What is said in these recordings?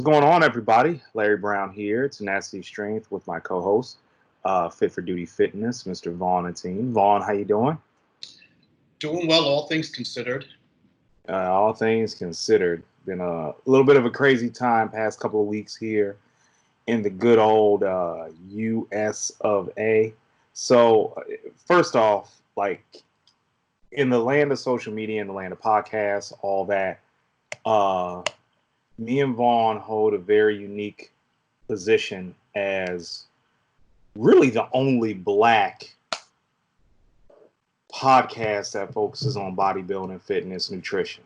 going on, everybody? Larry Brown here, Tenacity Strength, with my co-host, Fit4DutyFitness, Mr. Vaughn and team. Vaughn, how you doing? Doing well, all things considered. All things considered, been a little bit of a crazy time past couple of weeks here in the good old U.S. of A. So, first off, like in the land of social media, in the land of podcasts, all that, me and Vaughn hold a very unique position as really the only Black podcast that focuses on bodybuilding, fitness, nutrition.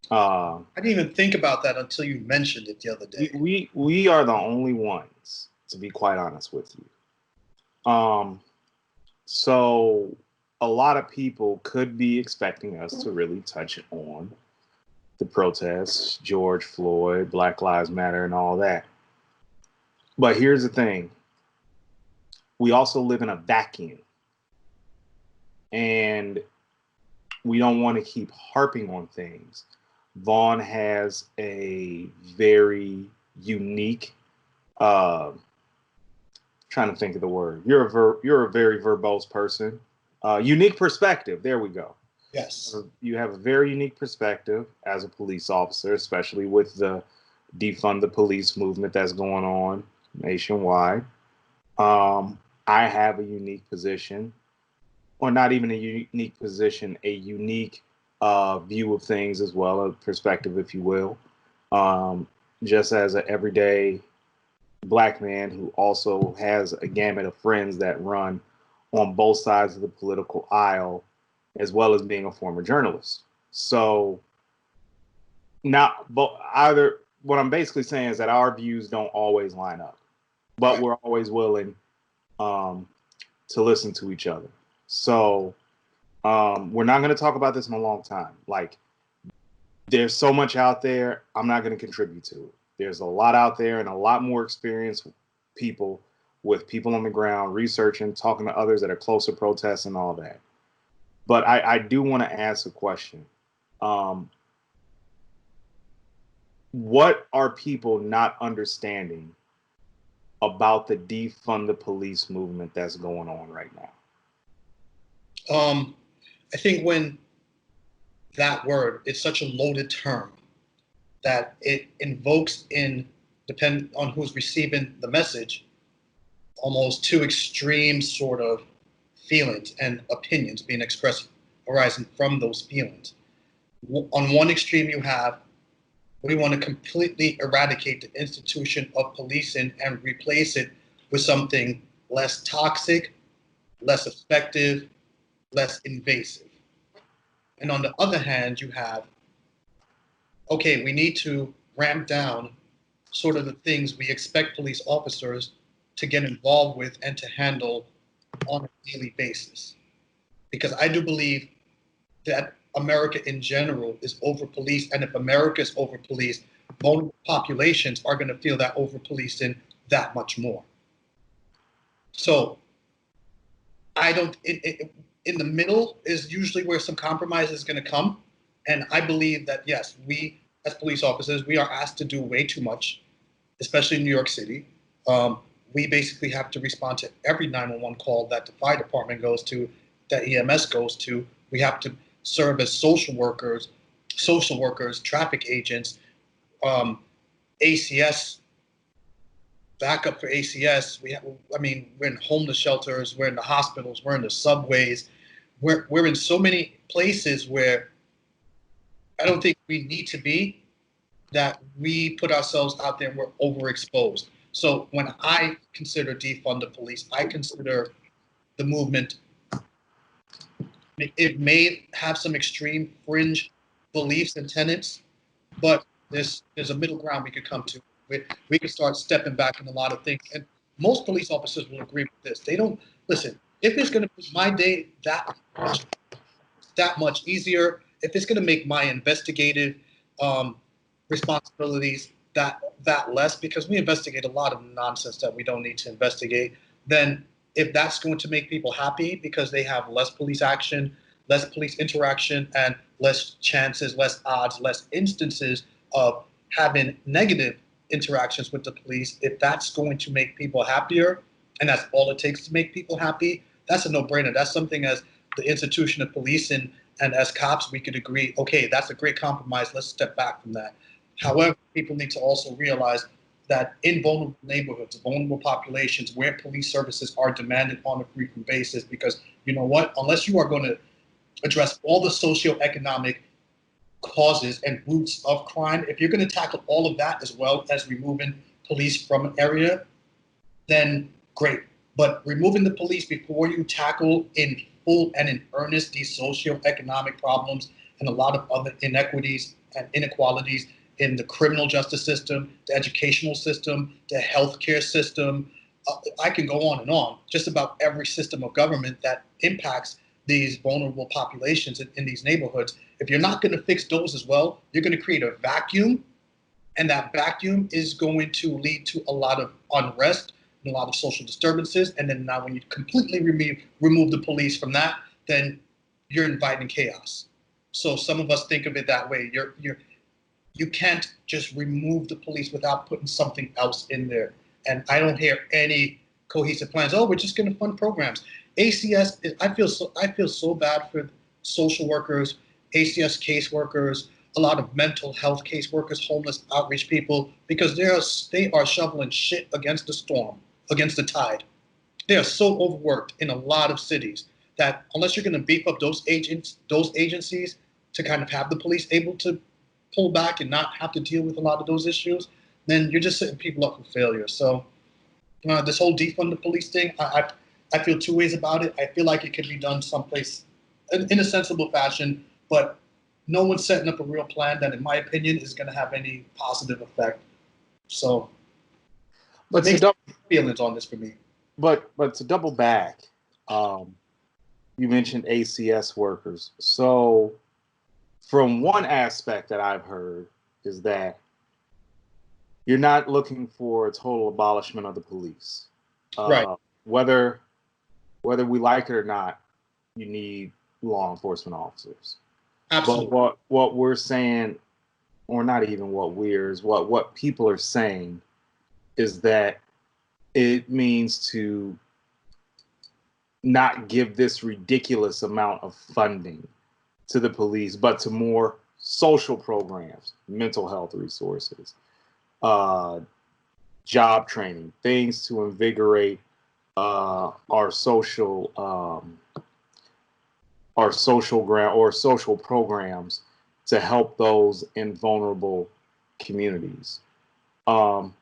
I didn't even think about that until you mentioned it the other day. We are the only ones, to be quite honest with you. So a lot of people could be expecting us to really touch on the protests, George Floyd, Black Lives Matter, and all that. But here's the thing. We also live in a vacuum. And we don't want to keep harping on things. Vaughn has a very unique, trying to think of the word. You're a very verbose person. Unique perspective. There we go. Yes. You have a very unique perspective as a police officer, especially with the defund the police movement that's going on nationwide. I have a unique position, or not even a unique position, a unique view of things as well, a perspective, if you will. Just as an everyday Black man who also has a gamut of friends that run on both sides of the political aisle, as well as being a former journalist. So now, either what I'm basically saying is that our views don't always line up, but we're always willing to listen to each other. So we're not going to talk about this in a long time. Like, there's so much out there. I'm not going to contribute to it. There's a lot out there and a lot more experienced people with people on the ground researching, talking to others that are close to protests and all that. But I do want to ask a question. What are people not understanding about the defund the police movement that's going on right now? I think when that word, it's such a loaded term that it invokes, depending on who's receiving the message, almost two extreme sort of feelings and opinions being expressed arising from those feelings. On one extreme, you have, we want to completely eradicate the institution of policing and replace it with something less toxic, less effective, less invasive. And on the other hand, you have, okay, we need to ramp down sort of the things we expect police officers to get involved with and to handle on a daily basis. Because I do believe that America in general is over-policed, and if America is over-policed, vulnerable populations are going to feel that over-policing that much more. So I don't, in the middle is usually where some compromise is going to come. And I believe that, yes, we as police officers, we are asked to do way too much, especially in New York City. We basically have to respond to every 911 call that the fire department goes to, that EMS goes to. We have to serve as social workers, traffic agents, ACS, backup for ACS. We're in homeless shelters, we're in the hospitals, we're in the subways. We're in so many places where I don't think we need to be, that we put ourselves out there and we're overexposed. So when I consider defund the police, I consider the movement, it may have some extreme fringe beliefs and tenets, but there's a middle ground we could come to. We could start stepping back in a lot of things. And most police officers will agree with this. They don't, listen, if it's going to make my day that much easier, if it's going to make my investigative responsibilities that less, because we investigate a lot of nonsense that we don't need to investigate, then if that's going to make people happy because they have less police action, less police interaction, and less chances, less odds, less instances of having negative interactions with the police, if that's going to make people happier, and that's all it takes to make people happy, that's a no-brainer. That's something as the institution of policing and as cops, we could agree, okay, that's a great compromise. Let's step back from that. However, people need to also realize that in vulnerable neighborhoods, vulnerable populations, where police services are demanded on a frequent basis, because you know what, unless you are going to address all the socioeconomic causes and roots of crime, if you're going to tackle all of that as well as removing police from an area, then great. But removing the police before you tackle in full and in earnest these socioeconomic problems and a lot of other inequities and inequalities in the criminal justice system, the educational system, the healthcare system, I can go on, just about every system of government that impacts these vulnerable populations in these neighborhoods. If you're not going to fix those as well, you're going to create a vacuum, and that vacuum is going to lead to a lot of unrest and a lot of social disturbances. And then now when you completely remove the police from that, then you're inviting chaos. So some of us think of it that way. You can't just remove the police without putting something else in there. And I don't hear any cohesive plans. Oh, we're just going to fund programs. ACS, I feel so bad for social workers, ACS caseworkers, a lot of mental health caseworkers, homeless outreach people, because they are shoveling shit against the storm, against the tide. They are so overworked in a lot of cities that unless you're going to beef up those agencies to kind of have the police able to pull back and not have to deal with a lot of those issues, then you're just setting people up for failure. So this whole defund the police thing, I feel two ways about it. I feel like it could be done someplace in a sensible fashion, but no one's setting up a real plan that, in my opinion, is going to have any positive effect. So, but feelings on this for me. But to double back, you mentioned ACS workers. So, from one aspect that I've heard is that you're not looking for a total abolishment of the police. Right. Whether we like it or not, you need law enforcement officers. Absolutely. But what we're saying, or not even what people are saying, is that it means to not give this ridiculous amount of funding to the police, but to more social programs, mental health resources, job training, things to invigorate our social programs to help those in vulnerable communities. Now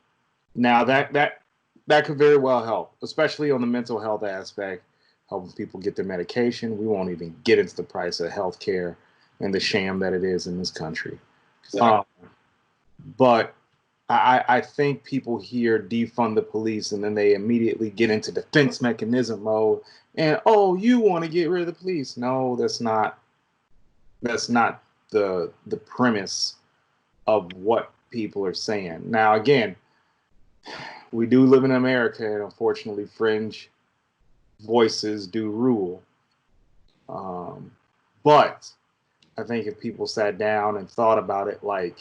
that could very well help, especially on the mental health aspect, helping people get their medication. We won't even get into the price of healthcare and the sham that it is in this country. Exactly. But I think people hear defund the police and then they immediately get into defense mechanism mode. And you want to get rid of the police? No, that's not the premise of what people are saying. Now, again, we do live in America, and unfortunately, fringe voices do rule. But I think if people sat down and thought about it, like,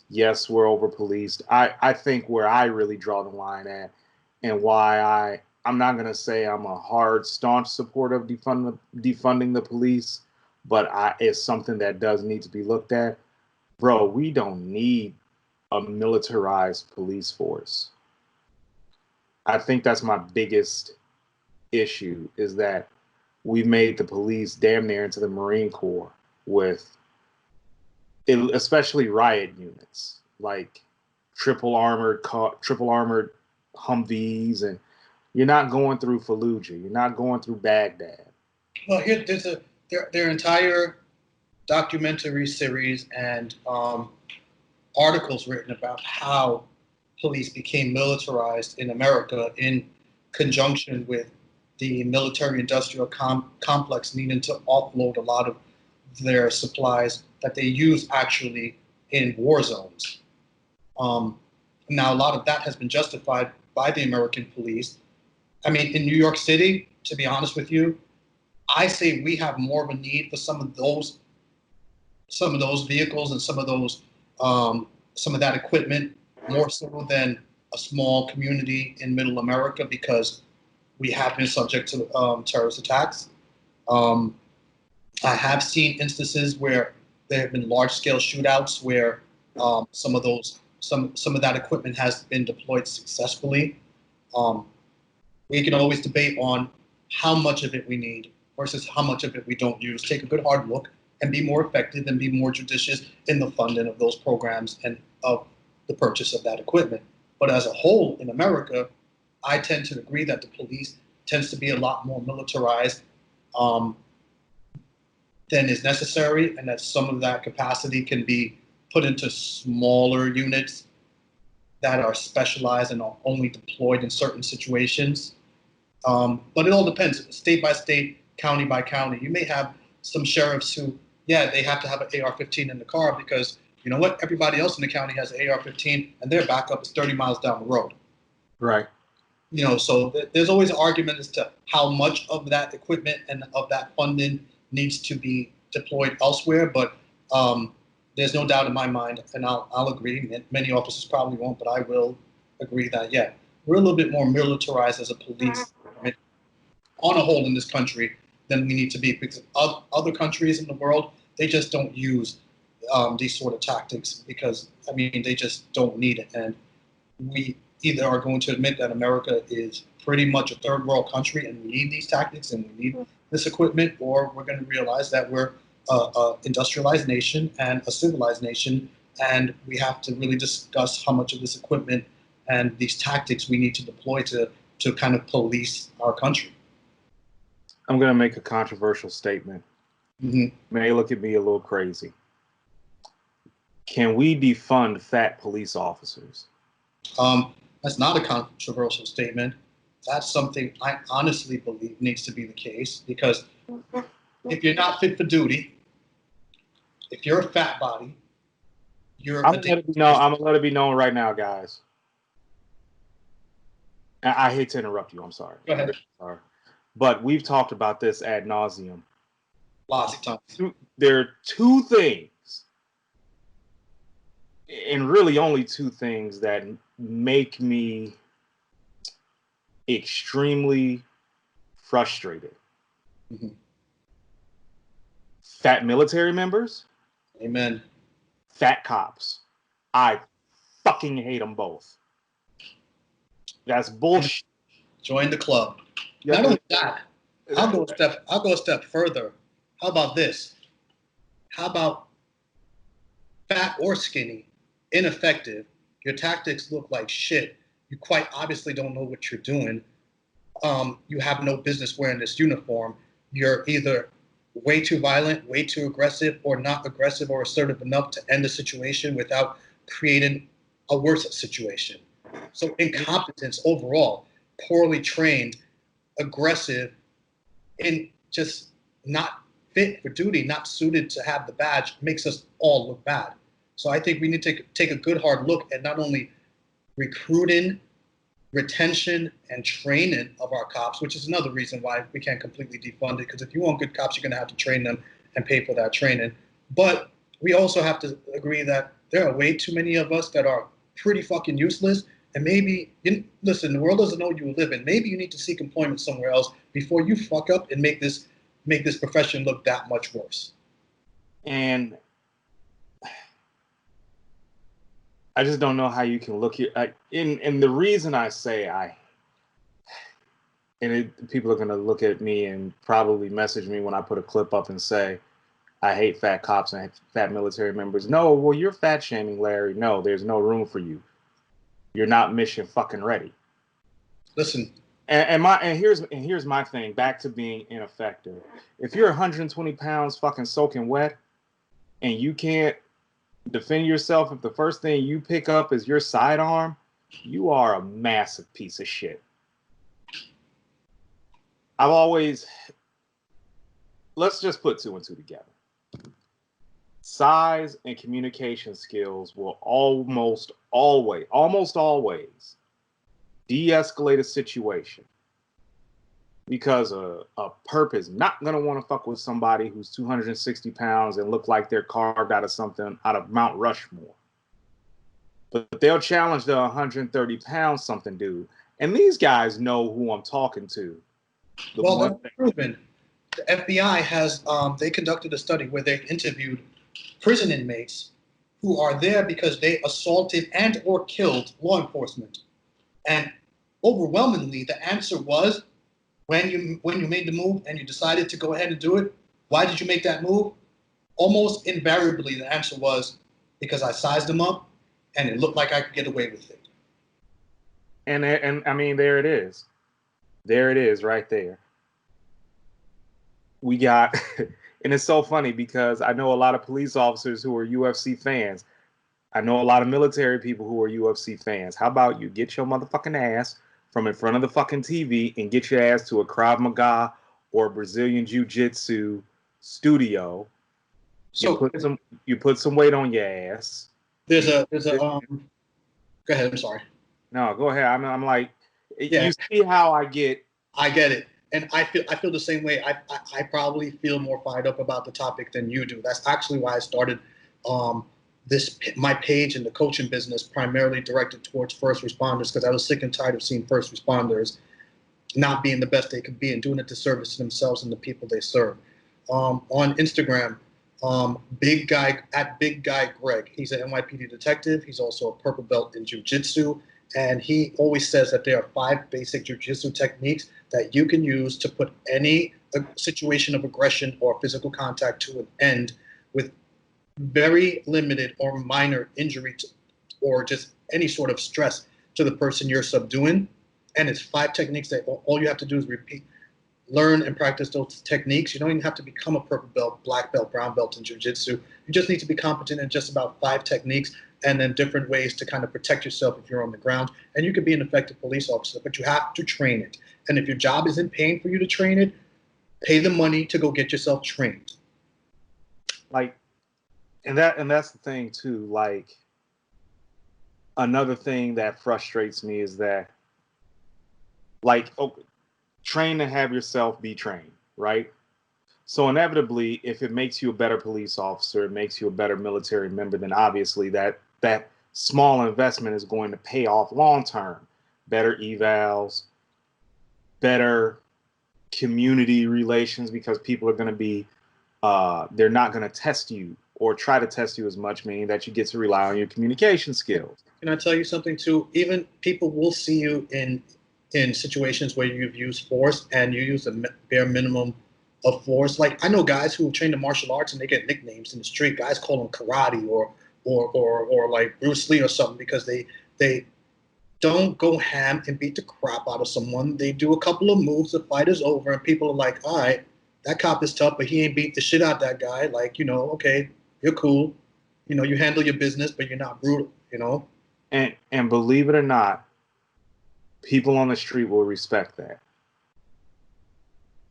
yes, we're over policed. I think where I really draw the line at, and why I'm not going to say I'm a hard, staunch supporter of defunding the police, but it's something that does need to be looked at. Bro, we don't need a militarized police force. I think that's my biggest issue, is that we've made the police damn near into the Marine Corps, with especially riot units like triple armored Humvees, and you're not going through Fallujah, you're not going through Baghdad. Well, here there's their entire documentary series and articles written about how police became militarized in America in conjunction with the military-industrial complex needing to offload a lot of their supplies that they use actually in war zones. Now, a lot of that has been justified by the American police. I mean, in New York City, to be honest with you, I say we have more of a need for some of those vehicles and some of that equipment more so than a small community in Middle America because we have been subject to terrorist attacks. Um, I have seen instances where there have been large-scale shootouts where some of that equipment has been deployed successfully. Um, we can always debate on how much of it we need versus how much of it we don't use. Take a good hard look and be more effective and be more judicious in the funding of those programs and of the purchase of that equipment. But as a whole in America, I tend to agree that the police tends to be a lot more militarized um, than is necessary, and that some of that capacity can be put into smaller units that are specialized and are only deployed in certain situations. But it all depends, state by state, county by county. You may have some sheriffs who, yeah, they have to have an AR-15 in the car because, you know what, everybody else in the county has an AR-15 and their backup is 30 miles down the road. Right. You know, so there's always an argument as to how much of that equipment and of that funding needs to be deployed elsewhere. But there's no doubt in my mind, and I'll agree, many officers probably won't, but I will agree that, yeah, we're a little bit more militarized as a police department on a whole in this country than we need to be, because other countries in the world, they just don't use these sort of tactics because, I mean, they just don't need it. And we either are going to admit that America is pretty much a third world country and we need these tactics and we need this equipment, or we're going to realize that we're an industrialized nation and a civilized nation, and we have to really discuss how much of this equipment and these tactics we need to deploy to kind of police our country. I'm going to make a controversial statement. Mm-hmm. May look at me a little crazy. Can we defund fat police officers? That's not a controversial statement. That's something I honestly believe needs to be the case, because if you're not fit for duty, if you're a fat body, you're I'm gonna let it be known right now, guys. I hate to interrupt you. I'm sorry. Go ahead. Sorry. But we've talked about this ad nauseum. Lots of times. There are two things, and really only two things, that make me extremely frustrated. Mm-hmm. Fat military members. Amen. Fat cops. I fucking hate them both. That's bullshit. Join the club. Not only that, I'll go a step further. How about this? How about fat or skinny, ineffective? Your tactics look like shit. You quite obviously don't know what you're doing. You have no business wearing this uniform. You're either way too violent, way too aggressive, or not aggressive or assertive enough to end the situation without creating a worse situation. So incompetence overall, poorly trained, aggressive, and just not fit for duty, not suited to have the badge, makes us all look bad. So I think we need to take a good hard look at not only recruiting, retention, and training of our cops, which is another reason why we can't completely defund it, because if you want good cops, you're going to have to train them and pay for that training. But we also have to agree that there are way too many of us that are pretty fucking useless. And maybe, listen, the world doesn't know you live in. Maybe you need to seek employment somewhere else before you fuck up and make this profession look that much worse. And I just don't know how you can look here. And the reason I say people are going to look at me and probably message me when I put a clip up and say, I hate fat cops and fat military members. No, well, you're fat shaming, Larry. No, there's no room for you. You're not mission fucking ready. Listen. And here's my thing. Back to being ineffective. If you're 120 pounds fucking soaking wet and you can't defend yourself, if the first thing you pick up is your sidearm, you are a massive piece of shit. Let's just put two and two together. Size and communication skills will almost always de-escalate a situation, because a perp is not going to want to fuck with somebody who's 260 pounds and look like they're carved out of something out of Mount Rushmore. but they'll challenge the 130 pounds something dude. And these guys know who I'm talking to. Well, that's proven. The FBI has, they conducted a study where they interviewed prison inmates who are there because they assaulted and or killed law enforcement. And overwhelmingly, the answer was, when you made the move and you decided to go ahead and do it, why did you make that move? Almost invariably, the answer was, because I sized them up and it looked like I could get away with it. And I mean, there it is. There it is right there. We got, and it's so funny because I know a lot of police officers who are UFC fans. I know a lot of military people who are UFC fans. How about you get your motherfucking ass from in front of the fucking TV and get your ass to a Krav Maga or Brazilian Jiu-Jitsu studio. So you put some weight on your ass. There's a go ahead, I'm sorry. No, go ahead. I'm like, yeah. You see how I get it. And I feel the same way. I probably feel more fired up about the topic than you do. That's actually why I started my page in the coaching business, primarily directed towards first responders, because I was sick and tired of seeing first responders not being the best they could be and doing a disservice to themselves and the people they serve. On Instagram, Big Guy Greg. He's an NYPD detective. He's also a purple belt in jiu-jitsu. And he always says that there are 5 basic jiu-jitsu techniques that you can use to put any situation of aggression or physical contact to an end with very limited or minor injury or just any sort of stress to the person you're subduing. And it's 5 techniques that all you have to do is repeat, learn and practice those techniques. You don't even have to become a purple belt, black belt, brown belt in jiu-jitsu. You just need to be competent in just about 5 techniques and then different ways to kind of protect yourself if you're on the ground. And you could be an effective police officer, but you have to train it. And if your job isn't paying for you to train it, pay the money to go get yourself trained. Like, and that's the thing too. Like, another thing that frustrates me is that, like, train to have yourself be trained, right? So inevitably, if it makes you a better police officer, it makes you a better military member, then obviously that small investment is going to pay off long term. Better evals, better community relations, because people are going to be, they're not going to test you or try to test you as much, meaning that you get to rely on your communication skills. Can I tell you something too? Even people will see you in situations where you've used force and you use the bare minimum of force. Like, I know guys who train in martial arts and they get nicknames in the street. Guys call them karate or like Bruce Lee or something, because they don't go ham and beat the crap out of someone. They do a couple of moves, the fight is over, and people are like, all right, that cop is tough, but he ain't beat the shit out of that guy. Like, okay, you're cool. You handle your business, but you're not brutal, And believe it or not, people on the street will respect that.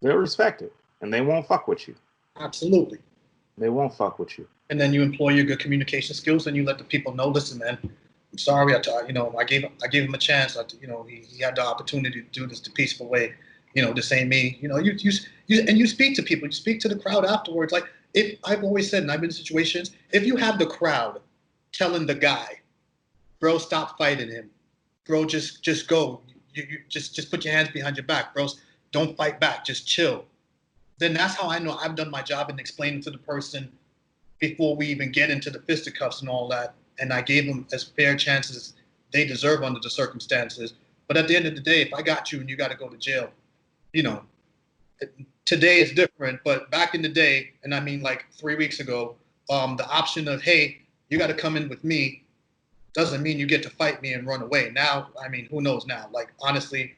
They'll respect it, and they won't fuck with you. Absolutely. They won't fuck with you. And then you employ your good communication skills, and you let the people know, listen, man, I'm sorry. I gave him a chance. He had the opportunity to do this the peaceful way. This ain't me. You speak to people. You speak to the crowd afterwards. Like, if I've always said, and I've been in situations, if you have the crowd telling the guy, bro, stop fighting him, bro, just go. You just put your hands behind your back, bros. Don't fight back. Just chill. Then that's how I know I've done my job in explaining to the person before we even get into the fisticuffs and all that. And I gave them as fair chances as they deserve under the circumstances. But at the end of the day, if I got you and you got to go to jail, today is different. But back in the day, and I mean like 3 weeks ago, the option of, hey, you got to come in with me doesn't mean you get to fight me and run away. Now, I mean, who knows now? Like, honestly,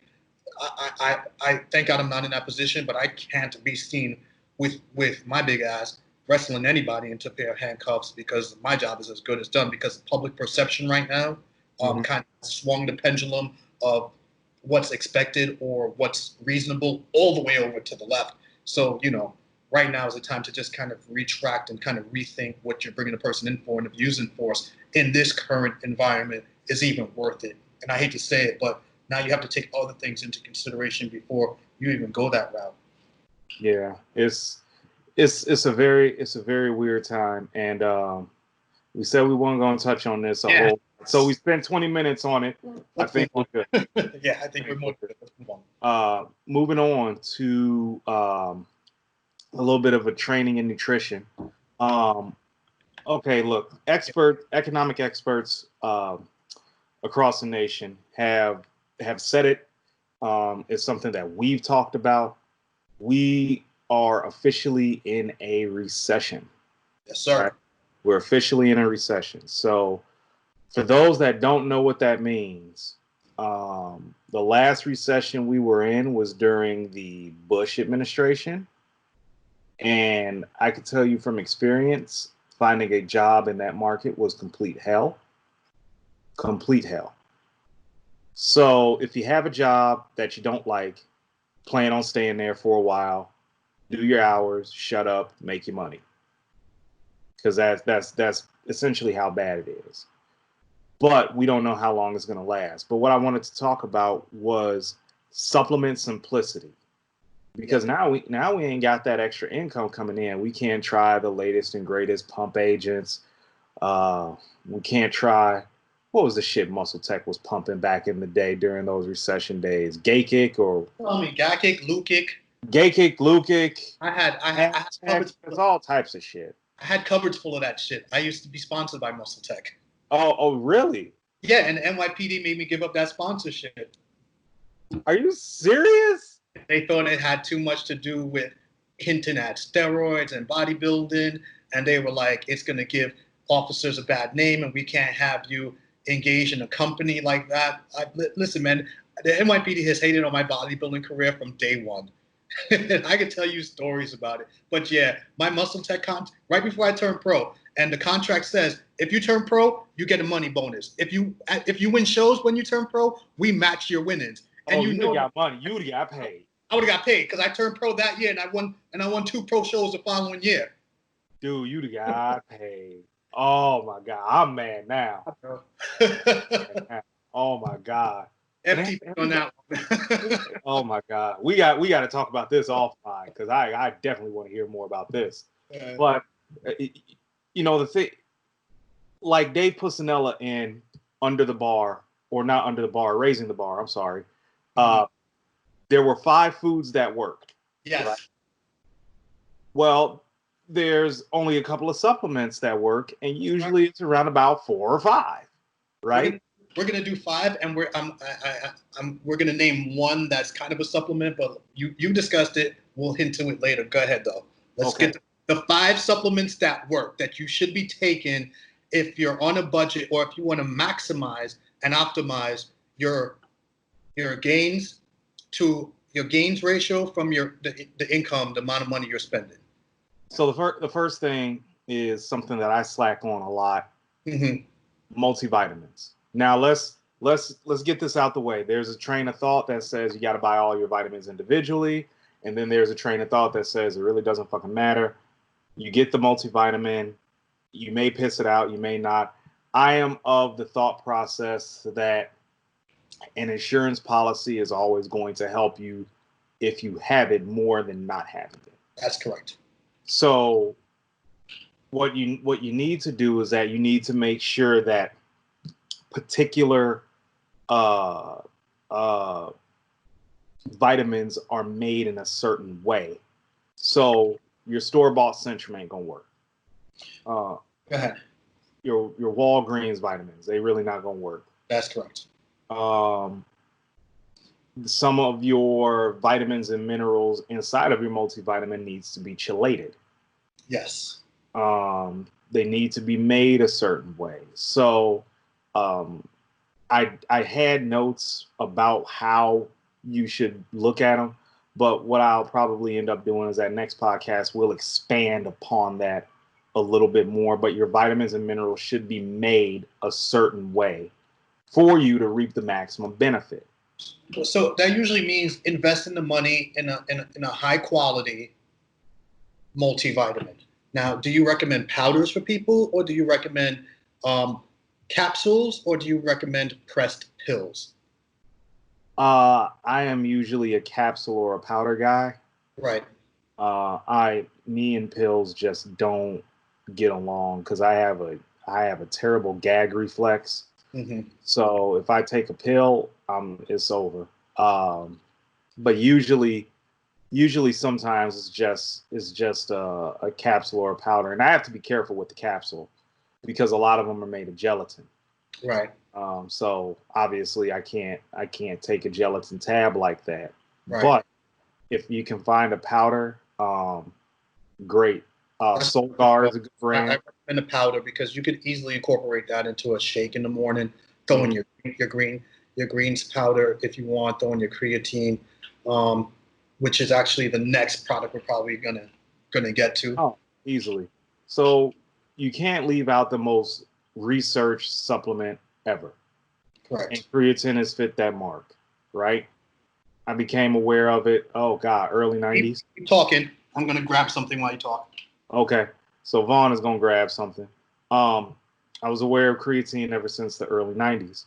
I thank God I'm not in that position, but I can't be seen with my big ass wrestling anybody into a pair of handcuffs, because my job is as good as done, because public perception right now kind of swung the pendulum of what's expected or what's reasonable all the way over to the left. So, right now is the time to just kind of retract and kind of rethink what you're bringing a person in for, and if using force in this current environment is even worth it. And I hate to say it, but now you have to take other things into consideration before you even go that route. Yeah, it's a very weird time, and we said we weren't going to touch on this a whole So we spent 20 minutes on it. I think we're good. Yeah, I think we're more good. Let's move on. Moving on to a little bit of a training in nutrition. Okay, look, economic experts across the nation have said it. It's something that we've talked about. We are officially in a recession. Yes, sir. Right? We're officially in a recession. So for those that don't know what that means, the last recession we were in was during the Bush administration. And I can tell you from experience, finding a job in that market was complete hell. Complete hell. So if you have a job that you don't like, plan on staying there for a while, do your hours, shut up, make your money. Because that's essentially how bad it is. But we don't know how long it's going to last. But what I wanted to talk about was supplement simplicity. Because now we ain't got that extra income coming in. We can't try the latest and greatest pump agents. We can't try, what was the shit Muscle Tech was pumping back in the day during those recession days? Gay Kick or Gay Kick, Lou Kick. Gay Kick, Lou Kick. I had cupboards. There's all types of shit. I had cupboards full of that shit. I used to be sponsored by Muscle Tech. Oh, really? Yeah, and NYPD made me give up that sponsorship. Are you serious? They thought it had too much to do with hinting at steroids and bodybuilding, and they were like, it's going to give officers a bad name, and we can't have you engage in a company like that. Listen, man, the NYPD has hated on my bodybuilding career from day one. I can tell you stories about it. But yeah, my Muscle Tech right before I turned pro, and the contract says, if you turn pro, you get a money bonus. If you win shows when you turn pro, we match your winnings. And you know, got money. You would have got paid. I would have got paid because I turned pro that year, and I won 2 pro shows the following year. Dude, you'd have got paid. Oh my God, I'm mad now. Oh my God. FTP on that one. Oh my God, we got to talk about this offline because I definitely want to hear more about this. But you know the thing, like Dave Pusinella in Under the Bar, or not Under the Bar, Raising the Bar. I'm sorry. There were 5 foods that worked. Yes. Right? Well, there's only a couple of supplements that work, and usually it's around about 4 or 5, right? We're gonna do 5, and we're gonna name one that's kind of a supplement, but you discussed it. We'll hint to it later. Go ahead though. Let's get the 5 supplements that work that you should be taking if you're on a budget or if you want to maximize and optimize your gains to your gains ratio from the income, the amount of money you're spending. So the first thing is something that I slack on a lot. Multivitamins. Now let's get this out the way. There's a train of thought that says you got to buy all your vitamins individually, and then there's a train of thought that says it really doesn't fucking matter. You get the multivitamin, you may piss it out, you may not. I am of the thought process that an insurance policy is always going to help you if you have it more than not having it. That's correct. So what you need to do is that you need to make sure that particular vitamins are made in a certain way. So your store-bought Centrum ain't gonna work. Go ahead. Your Walgreens vitamins, they really not gonna work. That's correct. Some of your vitamins and minerals inside of your multivitamin needs to be chelated. Yes. They need to be made a certain way. So I had notes about how you should look at them, but what I'll probably end up doing is that next podcast we'll expand upon that a little bit more. But your vitamins and minerals should be made a certain way for you to reap the maximum benefit. So that usually means investing the money in a high quality multivitamin. Now, do you recommend powders for people, or do you recommend capsules, or do you recommend pressed pills? I am usually a capsule or a powder guy. Right. Me and pills just don't get along because I have a terrible gag reflex. So if I take a pill, it's over. But usually sometimes it's just a capsule or a powder, and I have to be careful with the capsule because a lot of them are made of gelatin. Right. So obviously I can't take a gelatin tab like that. Right. But if you can find a powder, great. Solgar is a good brand. I recommend a powder because you could easily incorporate that into a shake in the morning. Throw in your greens powder if you want. Throw in your creatine, which is actually the next product we're probably gonna get to. Oh, easily. So you can't leave out the most researched supplement ever. Correct. And creatine has fit that mark, right? I became aware of it. Oh God, early 90s. Keep talking. I'm gonna grab something while you talk. Okay, so Vaughn is gonna grab something. I was aware of creatine ever since the early 90s.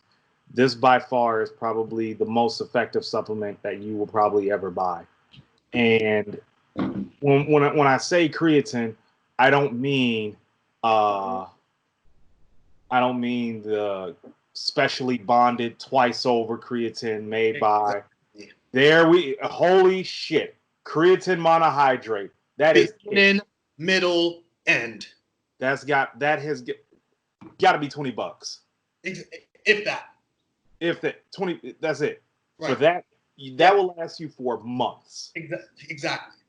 This by far is probably the most effective supplement that you will probably ever buy. And when I say creatine, I don't mean the specially bonded twice over creatine made by holy shit, creatine monohydrate. That is in middle end. That has got to be $20. If that. If that 20, that's it. Right. For that will last you for months. Exactly.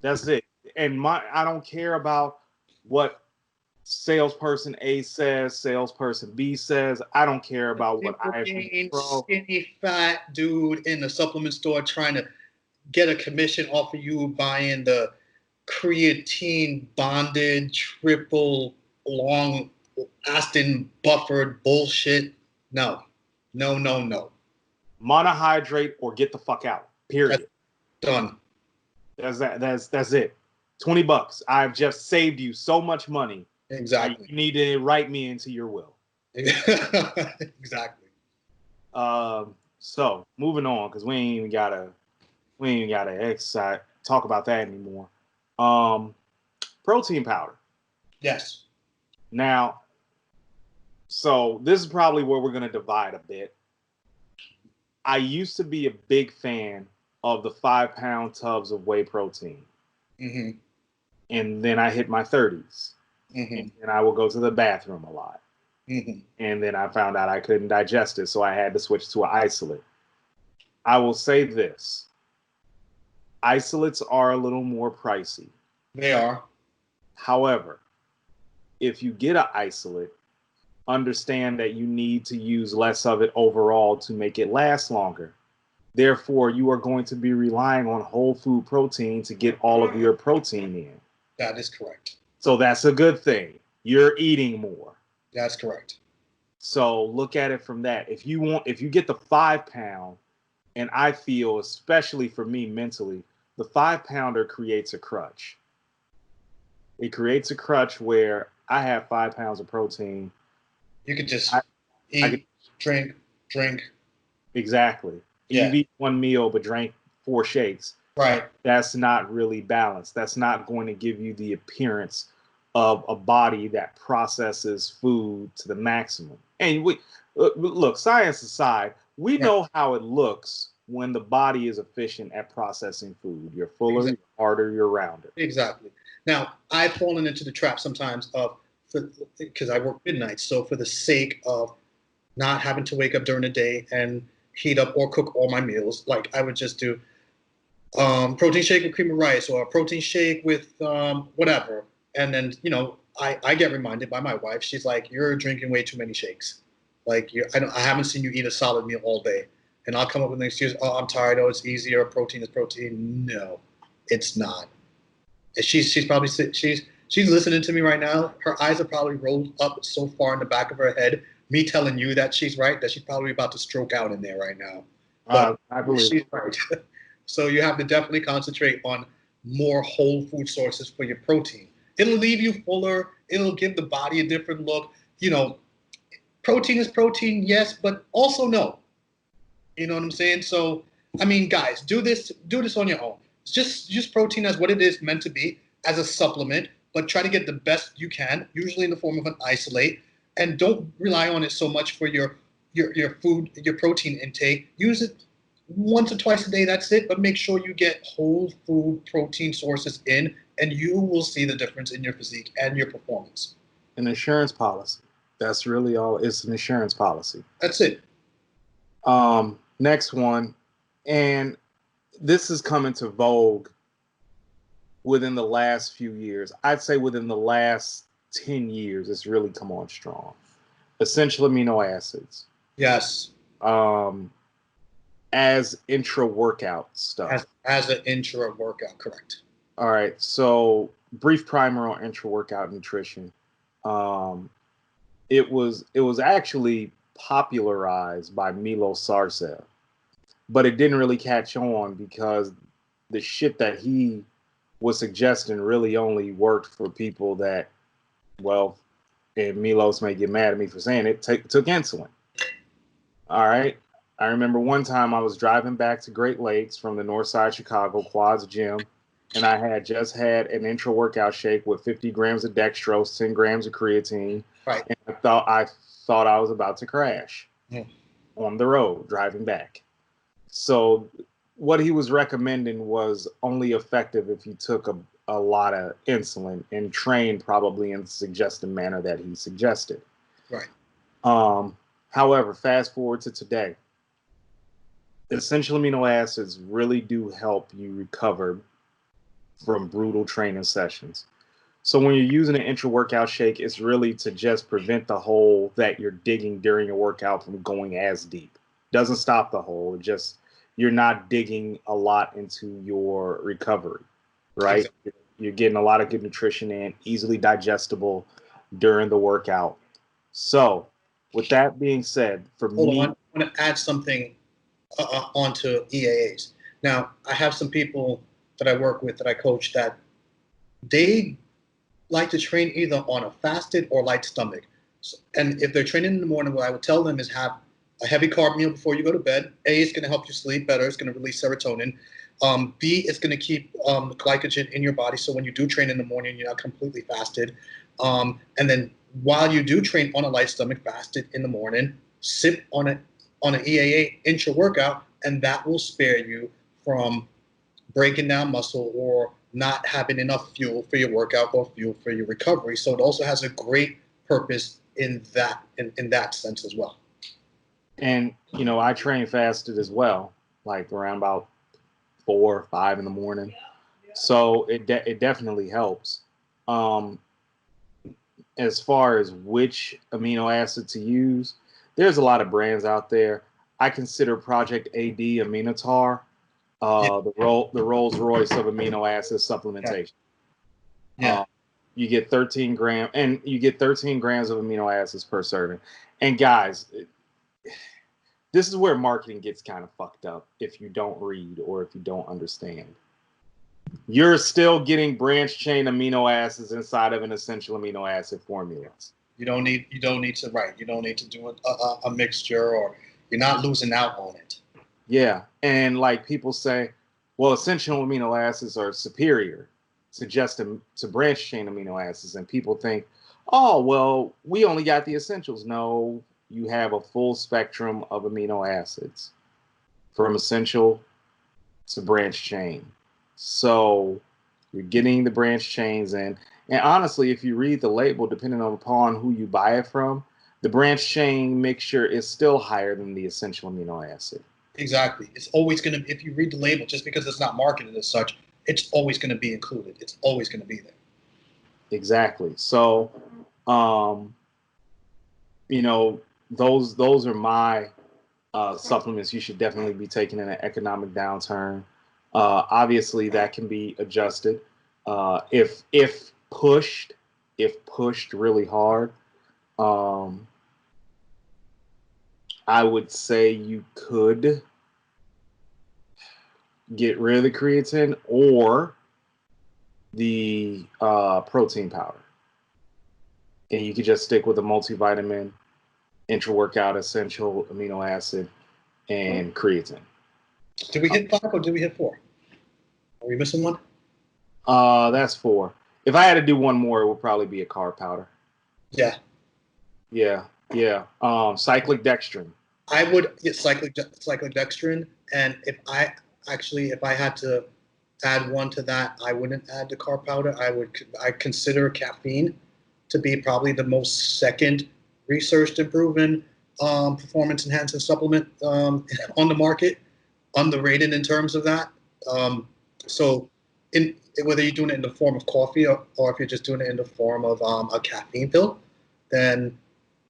That's it. And I don't care about what salesperson A says, salesperson B says. I don't care about what skinny fat dude in the supplement store trying to get a commission off of you buying the creatine bonded triple long Aston buffered bullshit. No. Monohydrate or get the fuck out. Period. That's done. That's it. $20. I've just saved you so much money. Exactly. You need to write me into your will. Exactly. So moving on, because we ain't even gotta exercise talk about that anymore. Protein powder. Yes. Now, so this is probably where we're gonna divide a bit. I used to be a big fan of the 5-pound tubs of whey protein. And then I hit my 30s. And I would go to the bathroom a lot. And then I found out I couldn't digest it, so I had to switch to an isolate. I will say this. Isolates are a little more pricey. They are. However, if you get an isolate, understand that you need to use less of it overall to make it last longer. Therefore, you are going to be relying on whole food protein to get all of your protein in. That is correct. So that's a good thing. You're eating more. That's correct. So look at it from that. If you get the 5-pound, and I feel, especially for me mentally, the 5-pounder creates a crutch. It creates a crutch where I have 5 pounds of protein. You could just eat, drink. Exactly. Yeah. You've eaten one meal but drank 4 shakes. Right. That's not really balanced. That's not going to give you the appearance of a body that processes food to the maximum. And look, science aside, we know how it looks when the body is efficient at processing food. You're fuller, you're harder, you're rounder. Exactly. Now, I've fallen into the trap sometimes because I work midnight. So for the sake of not having to wake up during the day and heat up or cook all my meals, like I would just do protein shake with cream of rice or a protein shake with whatever. And then, I get reminded by my wife. She's like, "You're drinking way too many shakes. Like, I haven't seen you eat a solid meal all day." And I'll come up with an excuse. "Oh, I'm tired. Oh, it's easier. Protein is protein." No, it's not. She's probably she's listening to me right now. Her eyes are probably rolled up so far in the back of her head. Me telling you that she's right, that she's probably about to stroke out in there right now. But I believe she's right. So you have to definitely concentrate on more whole food sources for your protein. It'll leave you fuller. It'll give the body a different look. Protein is protein, yes, but also no. You know what I'm saying? So, I mean, guys, do this on your own. Just use protein as what it is meant to be, as a supplement, but try to get the best you can, usually in the form of an isolate. and don't rely on it so much for your food, your protein intake. Use it once or twice a day. That's it. But make sure you get whole food protein sources in, and you will see the difference in your physique and your performance. An insurance policy. That's really all. It's an insurance policy. That's it. Next one, and this is coming to vogue within the last few years. I'd say within the last 10 years, it's really come on strong. Essential amino acids. Yes. As intra-workout stuff. As an intra-workout, correct. All right. So brief primer on intra-workout nutrition. It was actually popularized by Milo Sarcev, but it didn't really catch on because the shit that he was suggesting really only worked for people that, well, and Milos may get mad at me for saying it, took insulin. All right. I remember one time I was driving back to Great Lakes from the north side of Chicago, Quads Gym, and I had just had an intra-workout shake with 50 grams of dextrose, 10 grams of creatine. Right. And I thought I was about to crash on the road driving back. So what he was recommending was only effective if you took a lot of insulin and trained probably in the suggested manner that he suggested. Right. However, fast forward to today. Essential amino acids really do help you recover from brutal training sessions. So when you're using an intra-workout shake, it's really to just prevent the hole that you're digging during your workout from going as deep. Doesn't stop the hole. It just, you're not digging a lot into your recovery, right? Exactly. You're getting a lot of good nutrition in, easily digestible during the workout. So with that being said, for me... I want to add something onto EAAs. Now, I have some people that I work with, that I coach, that they like to train either on a fasted or light stomach. So, and if they're training in the morning, what I would tell them is have a heavy carb meal before you go to bed. A, it's going to help you sleep better. It's going to release serotonin. B, it's going to keep the glycogen in your body, so when you do train in the morning, you're not completely fasted. And then while you do train on a light stomach, fasted in the morning, sip on an EAA intra-workout, and that will spare you from breaking down muscle or not having enough fuel for your workout or fuel for your recovery. So it also has a great purpose in that sense as well. And, you know, I train fasted as well, like around about 4 or 5 in the morning. So it definitely helps. As far as which amino acid to use, there's a lot of brands out there. I consider Project AD Aminotar the Rolls Royce of amino acid supplementation. Yeah. You get 13 grams of amino acids per serving. And guys, this is where marketing gets kind of fucked up if you don't read or if you don't understand. You're still getting branched chain amino acids inside of an essential amino acid formula. You don't need to do a mixture, or you're not losing out on it. Yeah, and like people say, well, essential amino acids are superior to branched chain amino acids, and people think, oh, well, we only got the essentials. No, you have a full spectrum of amino acids from essential to branched chain. So you're getting the branched chains in. And honestly, if you read the label, depending upon who you buy it from, the branched chain mixture is still higher than the essential amino acid. Exactly. It's always going to, if you read the label, just because it's not marketed as such, it's always going to be included. It's always going to be there. Exactly. So, you know, those are my supplements you should definitely be taking in an economic downturn. Obviously, that can be adjusted if pushed really hard. I would say you could get rid of the creatine or the protein powder, and you could just stick with a multivitamin, intra-workout essential amino acid, and creatine. Did we hit 5 or did we hit 4? Are we missing one? That's 4. If I had to do one more, it would probably be a carb powder. Yeah. Yeah, yeah. Cyclic dextrin. I would get cyclodextrin, and if I had to add one to that, I wouldn't add the carb powder. I consider caffeine to be probably the most second researched and proven performance enhancing supplement on the market, underrated in terms of that. So, in whether you're doing it in the form of coffee or if you're just doing it in the form of a caffeine pill, then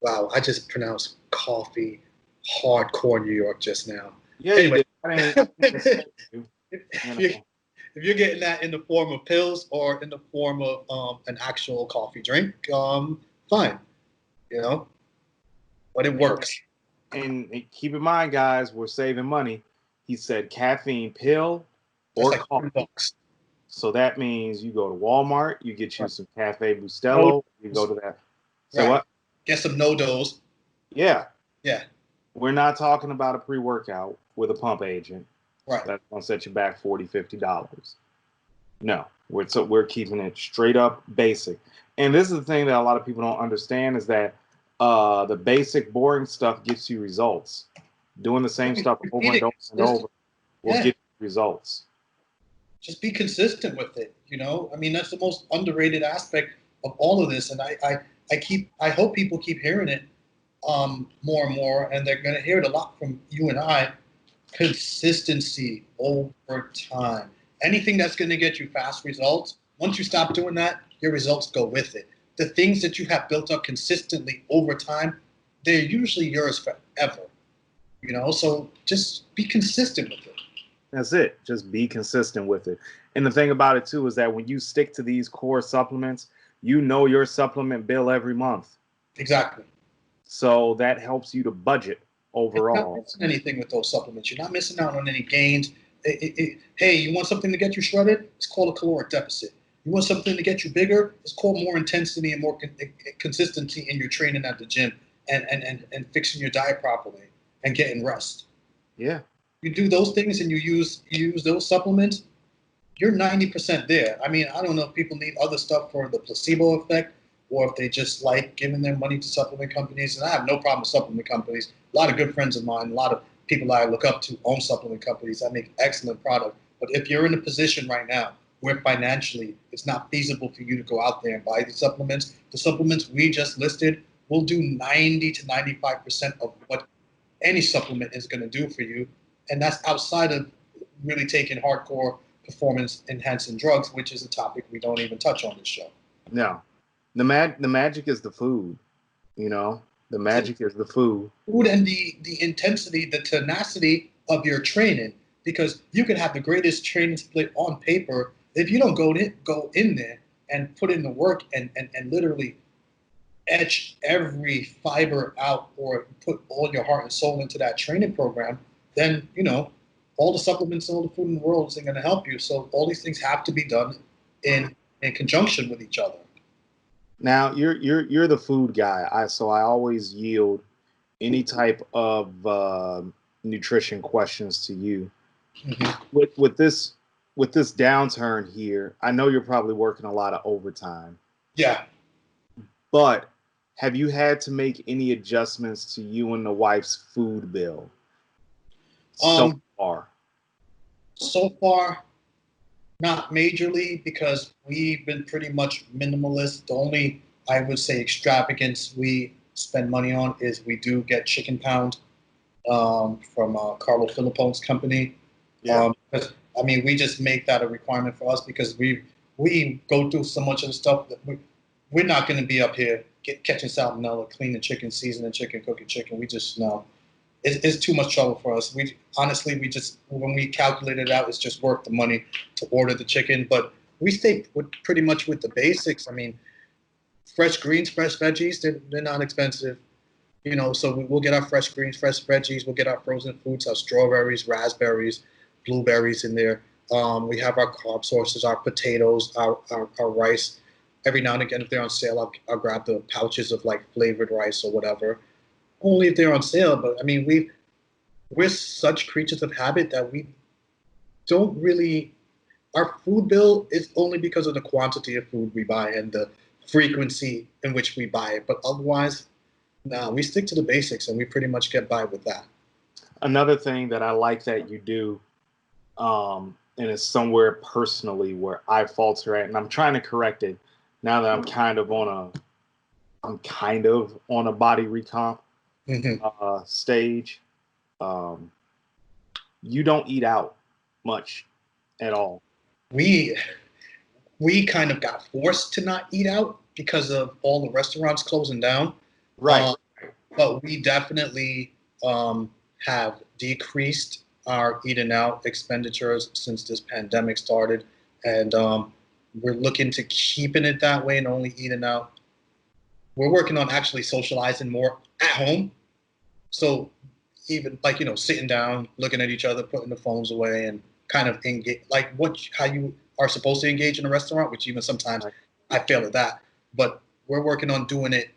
wow, I just pronounced coffee hardcore New York just now. Yeah, you Anyway, did. I didn't mistake you. You if you know. if you're getting that in the form of pills or in the form of an actual coffee drink, fine, you know, but it works. And keep in mind, guys, we're saving money. He said caffeine pill That's or like coffee. $10. So that means you go to Walmart, you get you Right. some Cafe No, Bustelo, you go to that. Say right. what? Get some no dose. Yeah. Yeah. We're not talking about a pre-workout with a pump agent. Right. That's gonna set you back $40, $50. No. We're keeping it straight up basic. And this is the thing that a lot of people don't understand is that the basic boring stuff gets you results. Doing the same stuff over Repeat and it over and over consistent. will Yeah. get you results. Just be consistent with it. I mean, that's the most underrated aspect of all of this. And I hope people keep hearing it more and more, and they're going to hear it a lot from you and I. Consistency over time. Anything that's going to get you fast results, once you stop doing that, your results go with it. The things that you have built up consistently over time, they're usually yours forever. So just be consistent with it. That's it. Just be consistent with it. And the thing about it too is that when you stick to these core supplements, you know your supplement bill every month. Exactly. So that helps you to budget And you're not overall. missing anything with those supplements. You're not missing out on any gains. Hey, you want something to get you shredded? It's called a caloric deficit. You want something to get you bigger? It's called more intensity and more consistency in your training at the gym and fixing your diet properly and getting rest. Yeah. You do those things and you use those supplements, you're 90% there. I mean, I don't know if people need other stuff for the placebo effect or if they just like giving their money to supplement companies. And I have no problem with supplement companies. A lot of good friends of mine, a lot of people I look up to own supplement companies. I make excellent product. But if you're in a position right now where financially it's not feasible for you to go out there and buy the supplements we just listed will do 90 to 95% of what any supplement is going to do for you. And that's outside of really taking hardcore performance enhancing drugs, which is a topic we don't even touch on this show. No. The magic is the food, you know? The magic is the food. Food and the intensity, the tenacity of your training, because you can have the greatest training split on paper if you don't go in there and put in the work and literally etch every fiber out or put all your heart and soul into that training program, then all the supplements and all the food in the world isn't going to help you. So all these things have to be done in conjunction with each other. Now you're the food guy. So I always yield any type of nutrition questions to you. Mm-hmm. With this downturn here, I know you're probably working a lot of overtime. Yeah. But have you had to make any adjustments to you and the wife's food bill so far? So far, not majorly because we've been pretty much minimalist. The only, I would say, extravagance we spend money on is we do get chicken pound from Carlo Filippone's company. Yeah. I mean, we just make that a requirement for us because we go through so much of the stuff that we're not going to be up here catching salmonella, cleaning chicken, seasoning chicken, cooking chicken. We just know it's too much trouble for us. We just when we calculate it out, it's just worth the money to order the chicken. But we stay pretty much with the basics. I mean, fresh greens, fresh veggies, they're not expensive. So we'll get our fresh greens, fresh veggies. We'll get our frozen foods, our strawberries, raspberries, blueberries in there. We have our carb sources, our potatoes, our rice. Every now and again, if they're on sale, I'll grab the pouches of like flavored rice or whatever. Only if they're on sale. But I mean, we're such creatures of habit that we don't really. Our food bill is only because of the quantity of food we buy and the frequency in which we buy it. But otherwise, No, we stick to the basics and we pretty much get by with that. Another thing that I like that you do, and it's somewhere personally where I falter at, and I'm trying to correct it now that I'm kind of on a body recomp stage. Um, you don't eat out much at all. We we kind of got forced to not eat out because of all the restaurants closing down. Right. But we definitely have decreased our eating out expenditures since this pandemic started, and we're looking to keeping it that way and only eating out. We're working on actually socializing more at home. So even like sitting down, looking at each other, putting the phones away, and kind of engage like how you are supposed to engage in a restaurant, which even sometimes Right. I fail at that. But we're working on doing it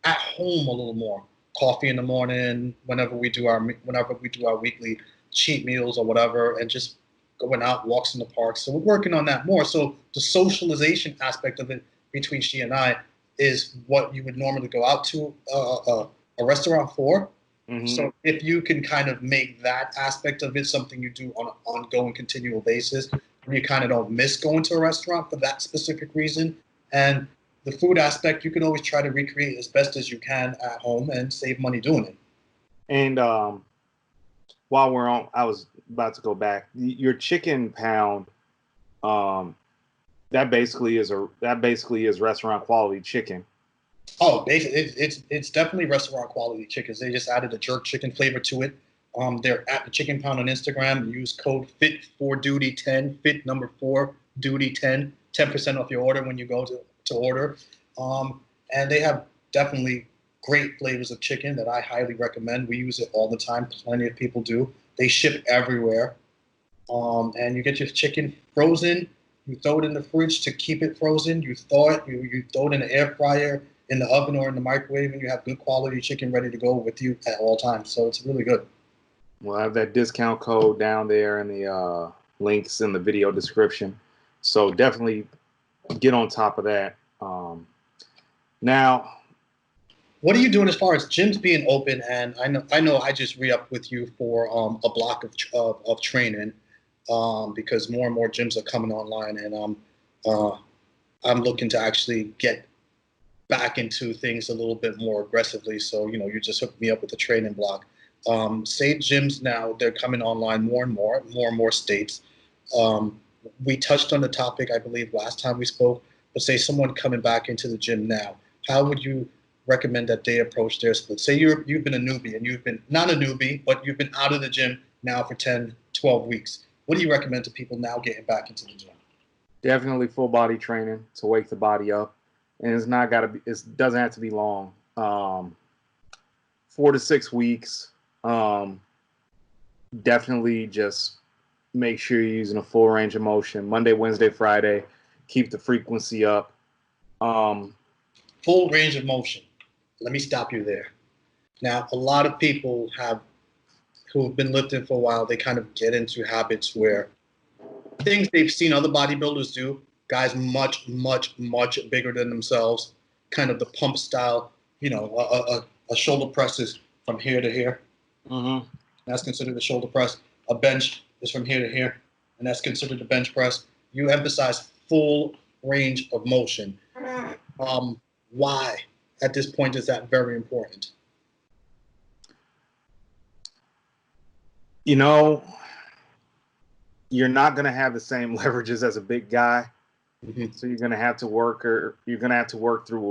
at home a little more. Coffee in the morning, whenever we do our weekly cheat meals or whatever, and just going out walks in the park. So we're working on that more. So the socialization aspect of it between she and I is what you would normally go out to a restaurant for. Mm-hmm. So if you can kind of make that aspect of it something you do on an ongoing, continual basis, you kind of don't miss going to a restaurant for that specific reason. And the food aspect, you can always try to recreate as best as you can at home and save money doing it. And while we're on, I was about to go back. Your chicken pound, that basically is restaurant quality chicken. Oh, basically, it's definitely restaurant quality chickens. They just added a jerk chicken flavor to it. They're at the Chicken Pound on Instagram. Use code Fit4Duty10, Fit number 4 Duty 10% off your order when you go to order. And they have definitely great flavors of chicken that I highly recommend. We use it all the time. Plenty of people do. They ship everywhere. And you get your chicken frozen. You throw it in the fridge to keep it frozen. You throw it in the air fryer, in the oven, or in the microwave, and you have good quality chicken ready to go with you at all times. So it's really good. We'll have that discount code down there in the links in the video description. So definitely get on top of that. Now, what are you doing as far as gyms being open? And I know I just re-upped with you for a block of training because more and more gyms are coming online, and I'm looking to actually get back into things a little bit more aggressively. So, you just hooked me up with the training block. Say gyms now, they're coming online more and more states. We touched on the topic, I believe, last time we spoke, but say someone coming back into the gym now, how would you recommend that they approach their split? Say you've been a newbie and you've been not a newbie, but you've been out of the gym now for 10, 12 weeks. What do you recommend to people now getting back into the gym? definitely full body training to wake the body up. And it doesn't have to be long. 4 to 6 weeks. Definitely just make sure you're using a full range of motion. Monday, Wednesday, Friday. Keep the frequency up. Full range of motion. Let me stop you there. Now, a lot of people who have been lifting for a while, they kind of get into habits where things they've seen other bodybuilders do, guys much, much, much bigger than themselves, kind of the pump style, a shoulder press is from here to here. Mm-hmm. That's considered a shoulder press. A bench is from here to here, and that's considered a bench press. You emphasize full range of motion. Why, at this point, is that very important? You're not going to have the same leverages as a big guy. Mm-hmm. So you're going to have to work through you're going to have to work through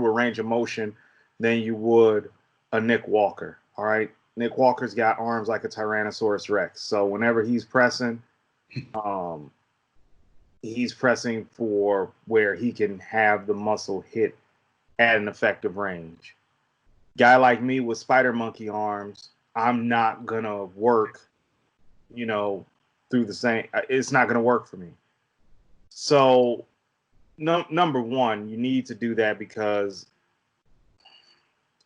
a range of motion than you would a Nick Walker. All right. Nick Walker's got arms like a Tyrannosaurus Rex. So whenever he's pressing for where he can have the muscle hit at an effective range. Guy like me with spider monkey arms, I'm not going to work, through the same. It's not going to work for me. So, number one, you need to do that because,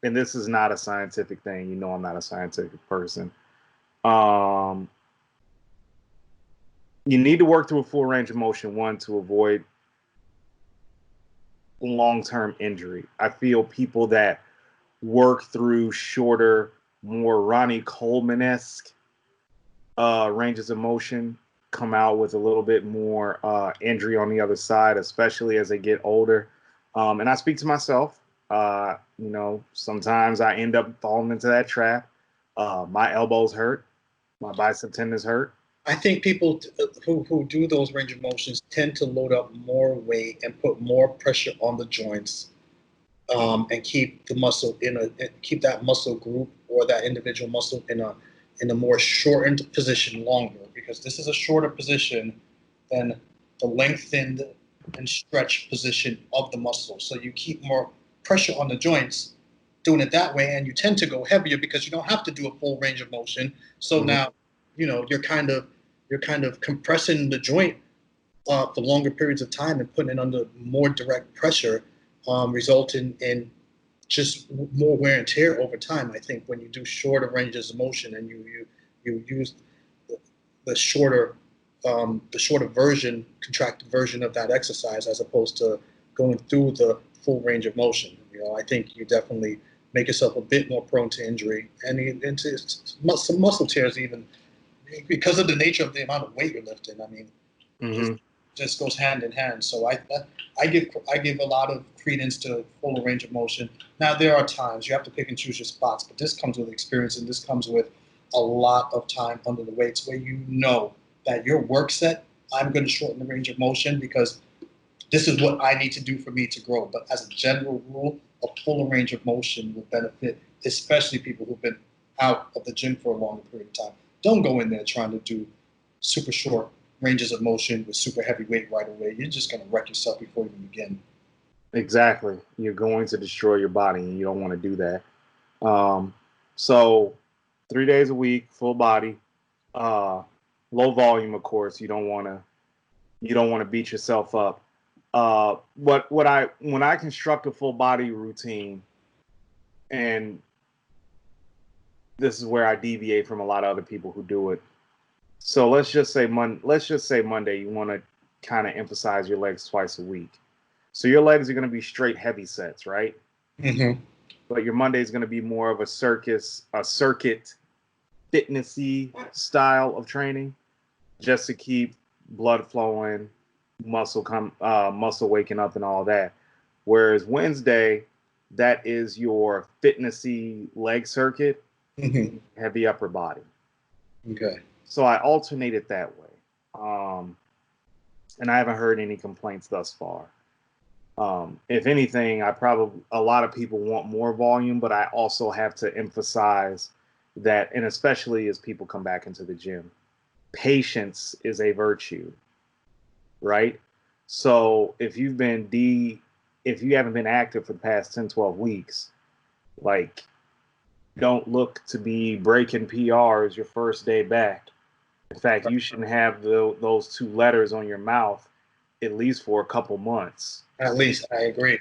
and this is not a scientific thing. I'm not a scientific person. You need to work through a full range of motion, one, to avoid long-term injury. I feel people that work through shorter, more Ronnie Coleman-esque ranges of motion come out with a little bit more injury on the other side, especially as they get older. And I speak to myself. Sometimes I end up falling into that trap. My elbows hurt. My bicep tendons hurt. I think people who do those range of motions tend to load up more weight and put more pressure on the joints, and keep the muscle keep that muscle group or that individual muscle in a more shortened position longer, because this is a shorter position than the lengthened and stretched position of the muscle. So you keep more pressure on the joints doing it that way, and you tend to go heavier because you don't have to do a full range of motion. So now, you're kind of compressing the joint for longer periods of time and putting it under more direct pressure, resulting in just more wear and tear over time. I think when you do shorter ranges of motion and you use the shorter contracted version of that exercise, as opposed to going through the full range of motion, I think you definitely make yourself a bit more prone to injury and into some muscle tears, even because of the nature of the amount of weight you're lifting. I mean, just goes hand in hand. So I give a lot of credence to full range of motion. Now there are times you have to pick and choose your spots, but this comes with experience, and this comes with a lot of time under the weights, where you know that your work set, I'm going to shorten the range of motion because this is what I need to do for me to grow. But as a general rule, a fuller range of motion will benefit, especially people who've been out of the gym for a longer period of time. Don't go in there trying to do super short ranges of motion with super heavy weight right away. You're just going to wreck yourself before you even begin. Exactly. You're going to destroy your body, and you don't want to do that. So 3 days a week, full body, low volume, of course. You don't want to beat yourself up. When I construct a full body routine, and this is where I deviate from a lot of other people who do it. So let's just say Monday, you want to kind of emphasize your legs twice a week. So your legs are going to be straight heavy sets, right? Mm-hmm. But your Monday is going to be more of a circuit fitnessy style of training, just to keep blood flowing, muscle waking up, and all that. Whereas Wednesday, that is your fitnessy leg circuit, heavy upper body. Okay. So I alternate it that way, and I haven't heard any complaints thus far. If anything, a lot of people want more volume, but I also have to emphasize that, and especially as people come back into the gym, patience is a virtue, right? So if you haven't been active for the past 10, 12 weeks, like, don't look to be breaking PRs your first day back. In fact, you shouldn't have those two letters on your mouth at least for a couple months. At least, I agree.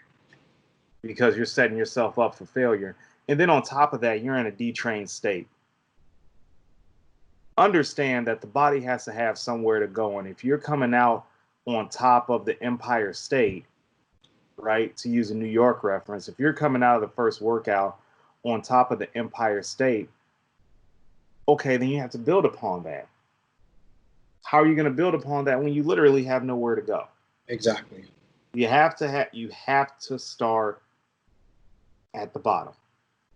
Because you're setting yourself up for failure. And then on top of that, you're in a detrained state. Understand that the body has to have somewhere to go. And if you're coming out on top of the Empire State, right, to use a New York reference, if you're coming out of the first workout on top of the Empire State, okay, then you have to build upon that. How are you going to build upon that when you literally have nowhere to go? Exactly. You have to start at the bottom,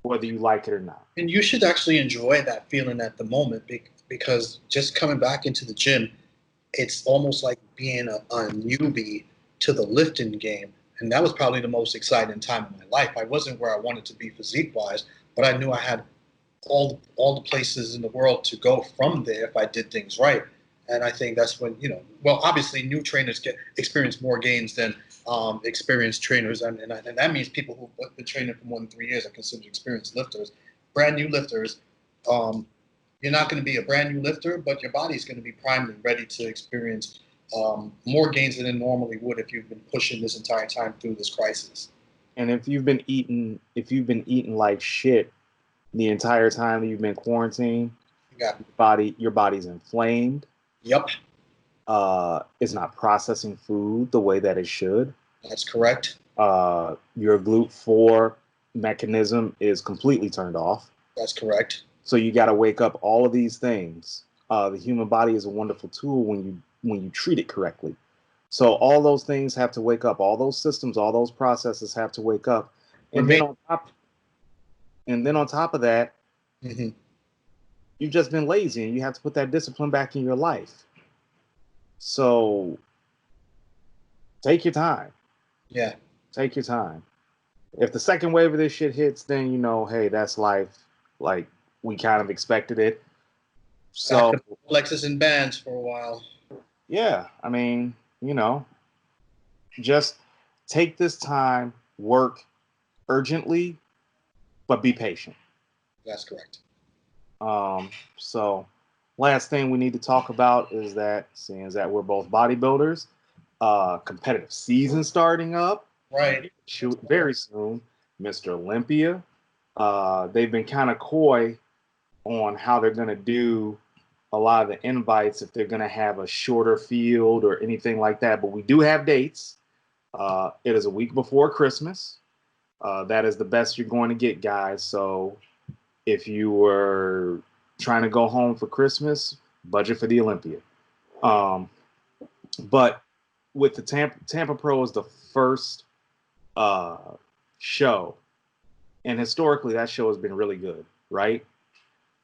whether you like it or not. And you should actually enjoy that feeling at the moment, because just coming back into the gym, it's almost like being a newbie to the lifting game. And that was probably the most exciting time of my life. I wasn't where I wanted to be physique-wise, but I knew I had all the places in the world to go from there if I did things right. And I think that's when, obviously new trainers experience more gains than experienced trainers. And that means people who've been training for more than 3 years are considered experienced lifters. Brand new lifters, you're not going to be a brand new lifter, but your body's going to be primed and ready to experience more gains than it normally would if you've been pushing this entire time through this crisis. And if you've been eating like shit the entire time that you've been quarantined, your body's inflamed. Yep. It's not processing food the way that it should. That's correct. Your GLUT4 mechanism is completely turned off. That's correct. So you got to wake up all of these things. The human body is a wonderful tool when you treat it correctly. So all those things have to wake up. All those systems, all those processes have to wake up. And then on top of that, mm-hmm. you've just been lazy, and you have to put that discipline back in your life. So take your time. Yeah. Take your time. If the second wave of this shit hits, then hey, that's life. Like we kind of expected it. So Lexus and bands for a while. Yeah, I mean, just take this time, work urgently, but be patient. That's correct. So last thing we need to talk about is that, seeing as that we're both bodybuilders, competitive season starting up. Right. Very soon, Mr. Olympia. They've been kind of coy on how they're going to do a lot of the invites, if they're going to have a shorter field or anything like that. But we do have dates. It is a week before Christmas. That is the best you're going to get, guys. So if you were trying to go home for Christmas, budget for the Olympia. But with the Tampa Pro is the first show. And historically, that show has been really good, right?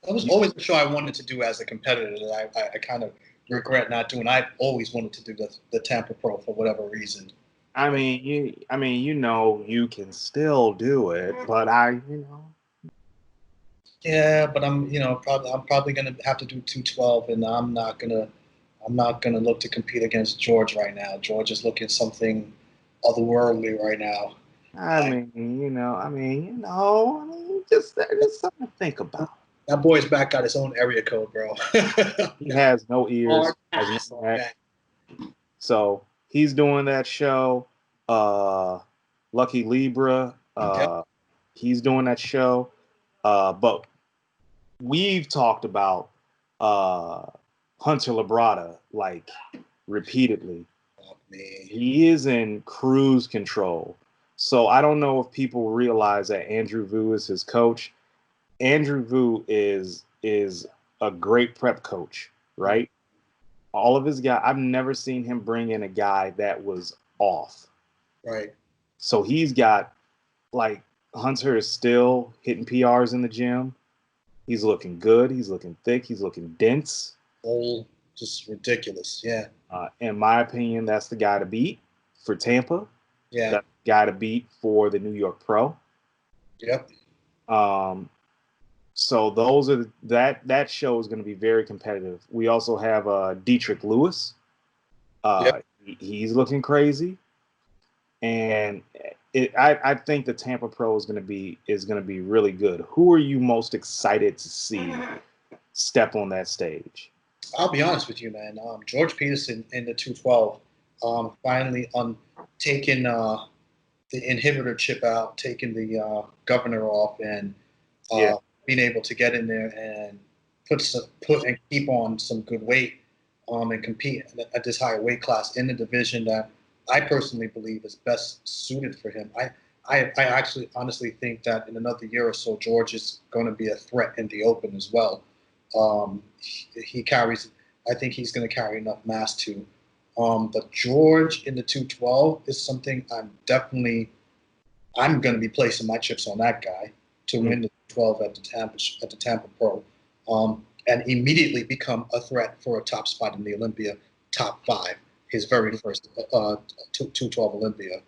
That was always a show I wanted to do as a competitor that I kind of regret not doing. I always wanted to do the Tampa Pro for whatever reason. I mean, you can still do it, but Yeah, but I'm probably gonna have to do 212, and I'm not gonna look to compete against George right now. George is looking something otherworldly right now. Just something to think about. That boy's back got his own area code, bro. He has no ears. So he's doing that show. Lucky Libra. He's doing that show. But we've talked about Hunter Labrada like repeatedly. Oh, man. He is in cruise control. So I don't know if people realize that Andrew Vu is his coach. Andrew Vu is a great prep coach, right? All of his guys, I've never seen him bring in a guy that was off. Right. So he's got, like, Hunter is still hitting PRs in the gym. He's looking good. He's looking thick. He's looking dense. Old, just ridiculous. Yeah. In my opinion, that's the guy to beat for Tampa. Yeah. That's the guy to beat for the New York Pro. Yep. So those are that show is going to be very competitive. We also have Dietrich Lewis. Yep. He's looking crazy, and I think the Tampa Pro is going to be really good. Who are you most excited to see step on that stage? I'll be honest with you, man. George Peterson in the 212, finally taking the inhibitor chip out, taking the governor off, and being able to get in there and put and keep on some good weight, and compete at this higher weight class in the division that I personally believe is best suited for him. I actually honestly think that in another year or so, George is going to be a threat in the open as well. He carries, I think he's going to carry enough mass to. But George in the 212 is something I'm going to be placing my chips on that guy to win the 12 at the Tampa Pro, and immediately become a threat for a top spot in the Olympia, top 5, his very first 212 Olympia.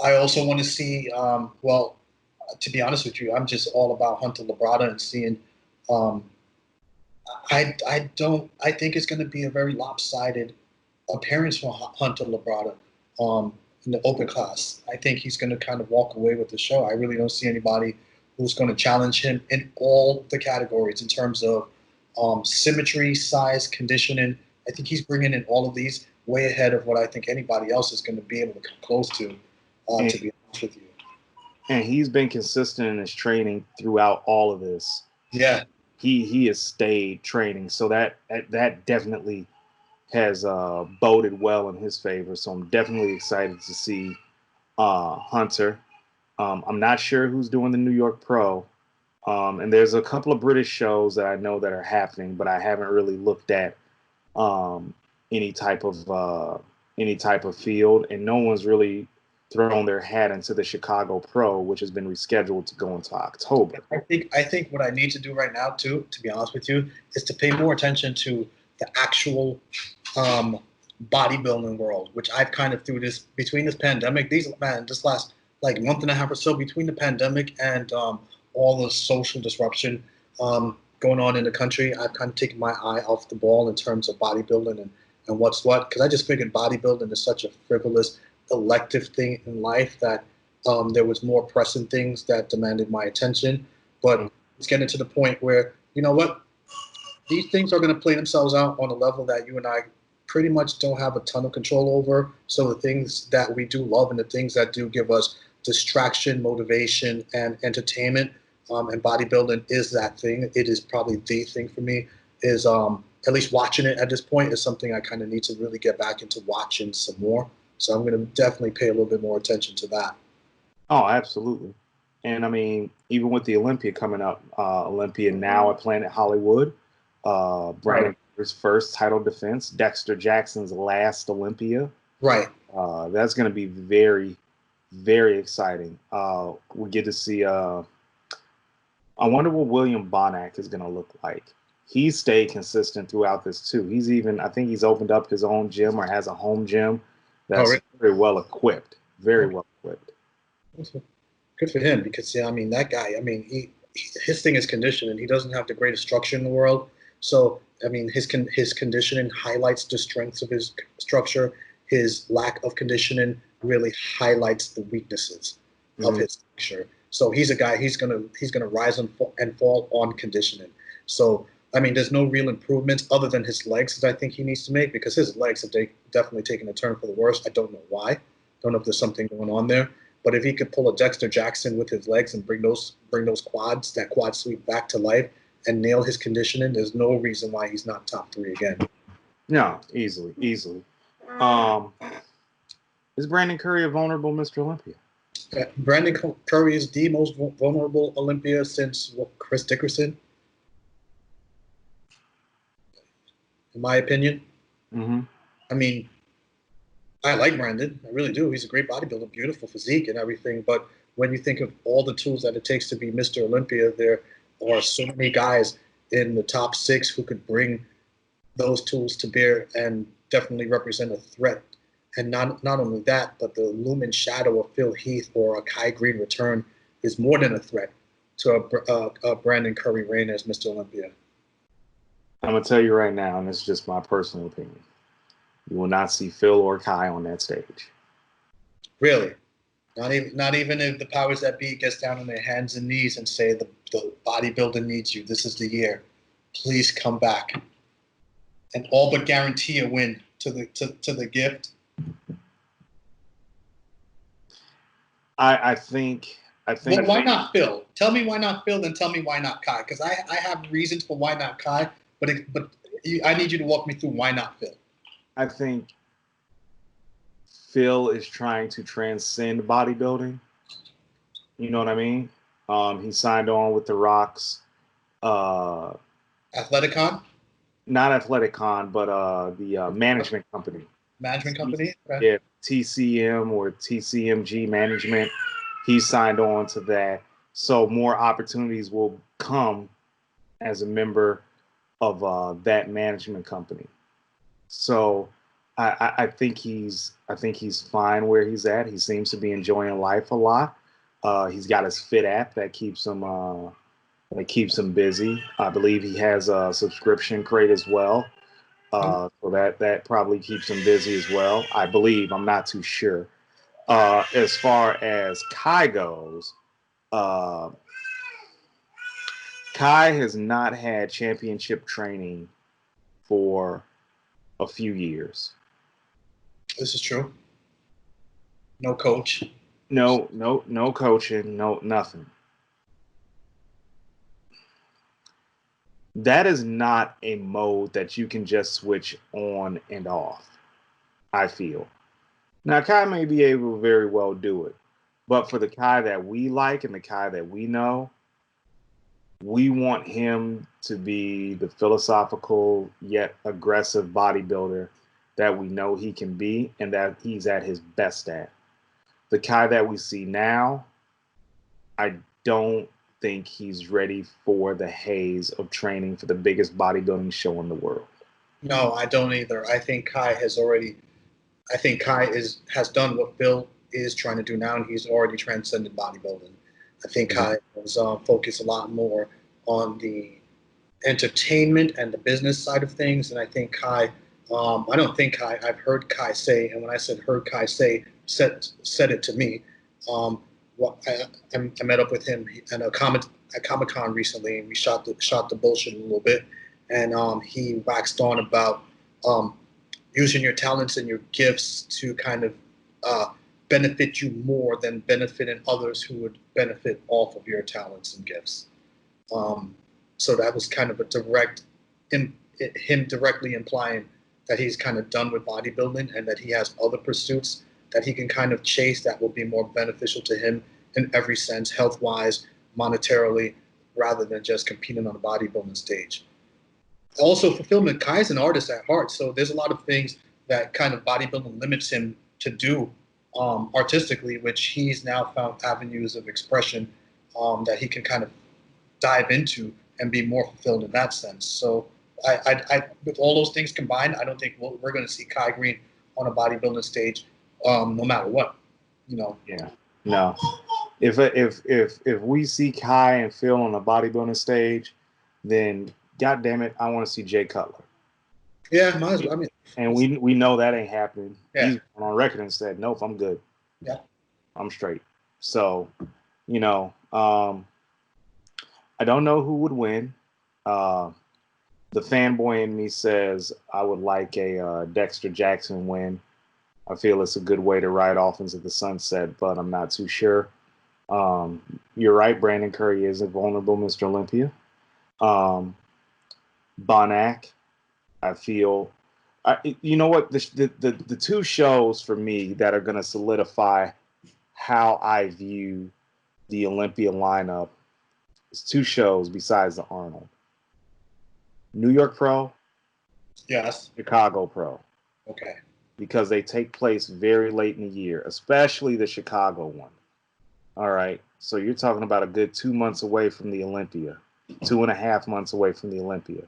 I also want to see, to be honest with you, I'm just all about Hunter Labrada and seeing. I think it's going to be a very lopsided appearance for Hunter Labrada in the open class. I think he's going to kind of walk away with the show. I really don't see anybody who's going to challenge him in all the categories in terms of symmetry, size, conditioning. I think he's bringing in all of these way ahead of what I think anybody else is going to be able to come close to be honest with you. And he's been consistent in his training throughout all of this. Yeah. He has stayed training, so that definitely has boded well in his favor. So I'm definitely excited to see Hunter. I'm not sure who's doing the New York Pro. And there's a couple of British shows that I know that are happening, but I haven't really looked at um, any type of field, and no one's really thrown their hat into the Chicago Pro, which has been rescheduled to go into October. I think what I need to do right now, too, to be honest with you, is to pay more attention to the actual bodybuilding world, which I've kind of through this between this pandemic, this last like month and a half or so between the pandemic and all the social disruption going on in the country, I've kind of taken my eye off the ball in terms of bodybuilding and what's what, because I just figured bodybuilding is such a frivolous, elective thing in life that there was more pressing things that demanded my attention. But it's getting to the point where, you know what, these things are going to play themselves out on a level that you and I pretty much don't have a ton of control over. So the things that we do love and the things that do give us distraction, motivation, and entertainment, and bodybuilding is that thing. It is probably the thing for me. Is at least watching it at this point is something I kind of need to really get back into watching some more. So I'm going to definitely pay a little bit more attention to that. Oh, absolutely. And I mean, even with the Olympia coming up, Olympia now at Planet Hollywood, Brandon Cooper's first title defense, Dexter Jackson's last Olympia. Right. That's going to be very, very exciting. We get to see. I wonder what William Bonac is going to look like. He stayed consistent throughout this too. I think he's opened up his own gym or has a home gym that's very well equipped. Very well equipped. Good for him, because yeah, I mean that guy. I mean, his thing is conditioning. He doesn't have the greatest structure in the world, so I mean his conditioning highlights the strengths of his structure. His lack of conditioning really highlights the weaknesses of his structure. So he's a guy. He's gonna rise and fall on conditioning. So I mean, there's no real improvements other than his legs that I think he needs to make, because his legs have definitely taken a turn for the worse. I don't know why. Don't know if there's something going on there. But if he could pull a Dexter Jackson with his legs and bring those quads, that quad sweep back to life and nail his conditioning, there's no reason why he's not top 3 again. No, easily. Is Brandon Curry a vulnerable Mr. Olympia? Brandon Curry is the most vulnerable Olympia since Chris Dickerson, in my opinion. Mm-hmm. I mean, I like Brandon. I really do. He's a great bodybuilder, beautiful physique and everything. But when you think of all the tools that it takes to be Mr. Olympia, there are so many guys in the top 6 who could bring those tools to bear and definitely represent a threat. And not only that, but the looming shadow of Phil Heath or a Kai Green return is more than a threat to a Brandon Curry reign as Mr. Olympia. I'm going to tell you right now, and this is just my personal opinion, you will not see Phil or Kai on that stage. Really? Not even if the powers that be gets down on their hands and knees and say the bodybuilder needs you. This is the year. Please come back. And all but guarantee a win to the gift. I think. Well, why not Phil? Tell me why not Phil, then tell me why not Kai. Because I have reasons for why not Kai, but I need you to walk me through why not Phil. I think Phil is trying to transcend bodybuilding. You know what I mean? He signed on with the Rock's Athleticon? Not Athleticon, but the management company. Management company? Okay. Yeah, TCM or TCMG management. He signed on to that. So more opportunities will come as a member of that management company. So I think he's fine where he's at. He seems to be enjoying life a lot. He's got his Fit app that keeps him busy. I believe he has a subscription crate as well. So that probably keeps him busy as well. I believe. I'm not too sure. As far as Kai goes, Kai has not had championship training for a few years. This is true. No coach. No coaching. No nothing. that is not a mode that you can just switch on and off, I feel. Now, Kai may be able to very well do it, but for the Kai that we like and the Kai that we know, we want him to be the philosophical yet aggressive bodybuilder that we know he can be and that he's at his best at. The Kai that we see now, I don't think he's ready for the haze of training for the biggest bodybuilding show in the world. No, I don't either. I think Kai has done what Phil is trying to do now, and he's already transcended bodybuilding. I think Kai was focused a lot more on the entertainment and the business side of things, and I think Kai. I don't think Kai. I've heard Kai say, and when I said heard Kai say, said it to me. I met up with him at Comic-Con recently, and we shot the bullshit a little bit, and he waxed on about using your talents and your gifts to kind of benefit you more than benefiting others who would benefit off of your talents and gifts. So that was kind of him directly implying that he's kind of done with bodybuilding and that he has other pursuits that he can kind of chase that will be more beneficial to him in every sense, health-wise, monetarily, rather than just competing on a bodybuilding stage. Also, fulfillment. Kai's an artist at heart, so there's a lot of things that kind of bodybuilding limits him to do artistically, which he's now found avenues of expression that he can kind of dive into and be more fulfilled in that sense. So with all those things combined, I don't think we're going to see Kai Green on a bodybuilding stage no matter what, you know. Yeah. No. If we see Kai and Phil on a bodybuilding stage, then God damn it, I want to see Jay Cutler. Yeah, might as well. I mean, and we know that ain't happening. Yeah. He's on record and said, "Nope, I'm good. Yeah, I'm straight." So, you know, I don't know who would win. The fanboy in me says I would like a Dexter Jackson win. I feel it's a good way to ride off into the sunset, but I'm not too sure. You're right. Brandon Curry is a vulnerable Mr. Olympia. Bonac, I feel. You know what? The two shows for me that are going to solidify how I view the Olympia lineup is two shows besides the Arnold. New York Pro. Yes. Chicago Pro. Okay. Because they take place very late in the year, especially the Chicago one. All right. So you're talking about a good 2 months away from the Olympia, 2.5 months away from the Olympia.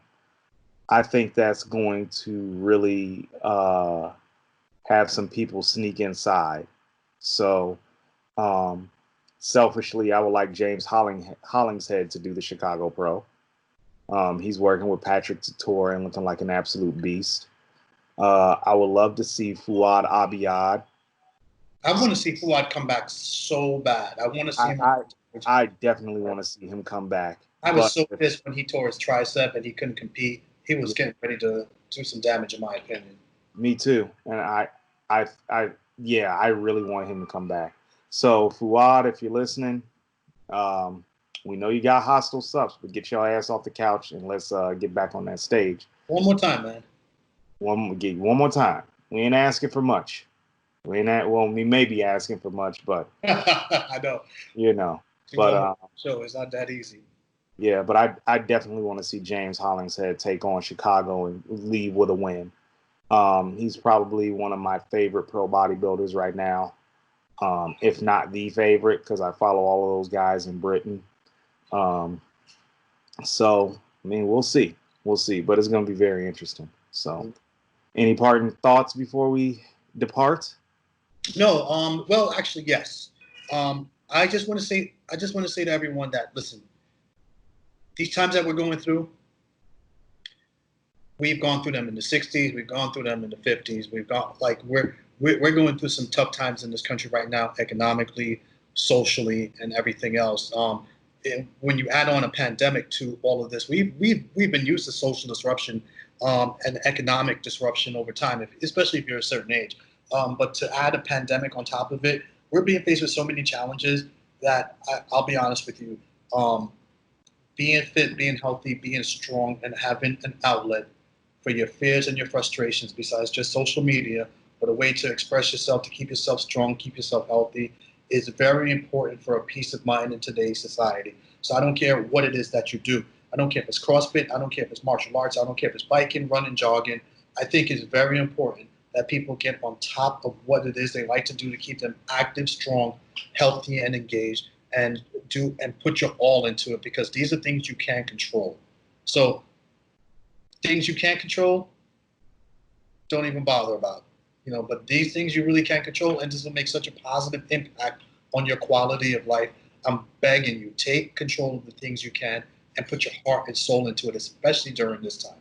I think that's going to really have some people sneak inside. So selfishly, I would like James Hollingshead to do the Chicago Pro. He's working with Patrick Tutor and looking like an absolute beast. I would love to see Fuad Abiyad. I want to see Fuad come back so bad. I want to see him. I definitely want to see him come back. I was so pissed when he tore his tricep and he couldn't compete. He was getting ready to do some damage, in my opinion. Me too. And I really want him to come back. So Fuad, if you're listening, we know you got hostile subs, but get your ass off the couch and let's get back on that stage. One more time, man. One more time. We ain't asking for much. We may be asking for much, but I know. You know. But so it's not that easy. Yeah, but I definitely want to see James Hollingshead take on Chicago and leave with a win. He's probably one of my favorite pro bodybuilders right now, if not the favorite, because I follow all of those guys in Britain. So, I mean, we'll see, but it's going to be very interesting. So, any parting thoughts before we depart? No. Well, actually, yes. I just want to say to everyone that, listen, these times that we're going through, we've gone through them in the 60s, we've gone through them in the 50s, we're going through some tough times in this country right now, economically, socially, and everything else. When you add on a pandemic to all of this, we've been used to social disruption and economic disruption over time, especially if you're a certain age. But to add a pandemic on top of it, we're being faced with so many challenges that I'll be honest with you. being fit, being healthy, being strong, and having an outlet for your fears and your frustrations besides just social media, but a way to express yourself, to keep yourself strong, keep yourself healthy, is very important for a peace of mind in today's society. So I don't care what it is that you do. I don't care if it's CrossFit. I don't care if it's martial arts. I don't care if it's biking, running, jogging. I think it's very important that people get on top of what it is they like to do to keep them active, strong, healthy, and engaged, and put your all into it, because these are things you can control. So things you can't control, don't even bother about. But these things you really can't control, and this will make such a positive impact on your quality of life. I'm begging you, take control of the things you can and put your heart and soul into it, especially during this time.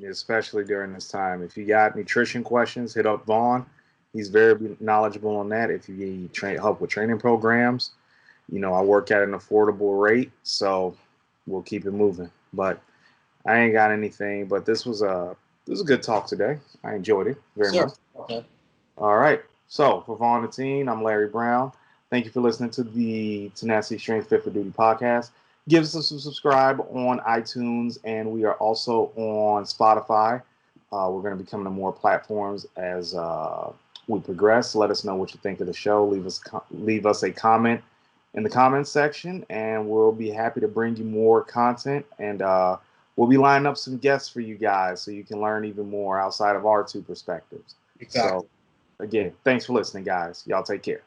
Especially during this time. If you got nutrition questions, hit up Vaughn. He's very knowledgeable on that. If you need help with training programs, I work at an affordable rate, so we'll keep it moving. But I ain't got anything. But this was a good talk today. I enjoyed it very much. Okay. All right. So for Vaughn and the team, I'm Larry Brown. Thank you for listening to the Tenacity Strength Fit for Duty podcast. Give us a subscribe on iTunes, and we are also on Spotify. We're going to be coming to more platforms as we progress. Let us know what you think of the show. Leave us a comment in the comments section, and we'll be happy to bring you more content. And we'll be lining up some guests for you guys so you can learn even more outside of our two perspectives. Exactly. So, again, thanks for listening, guys. Y'all take care.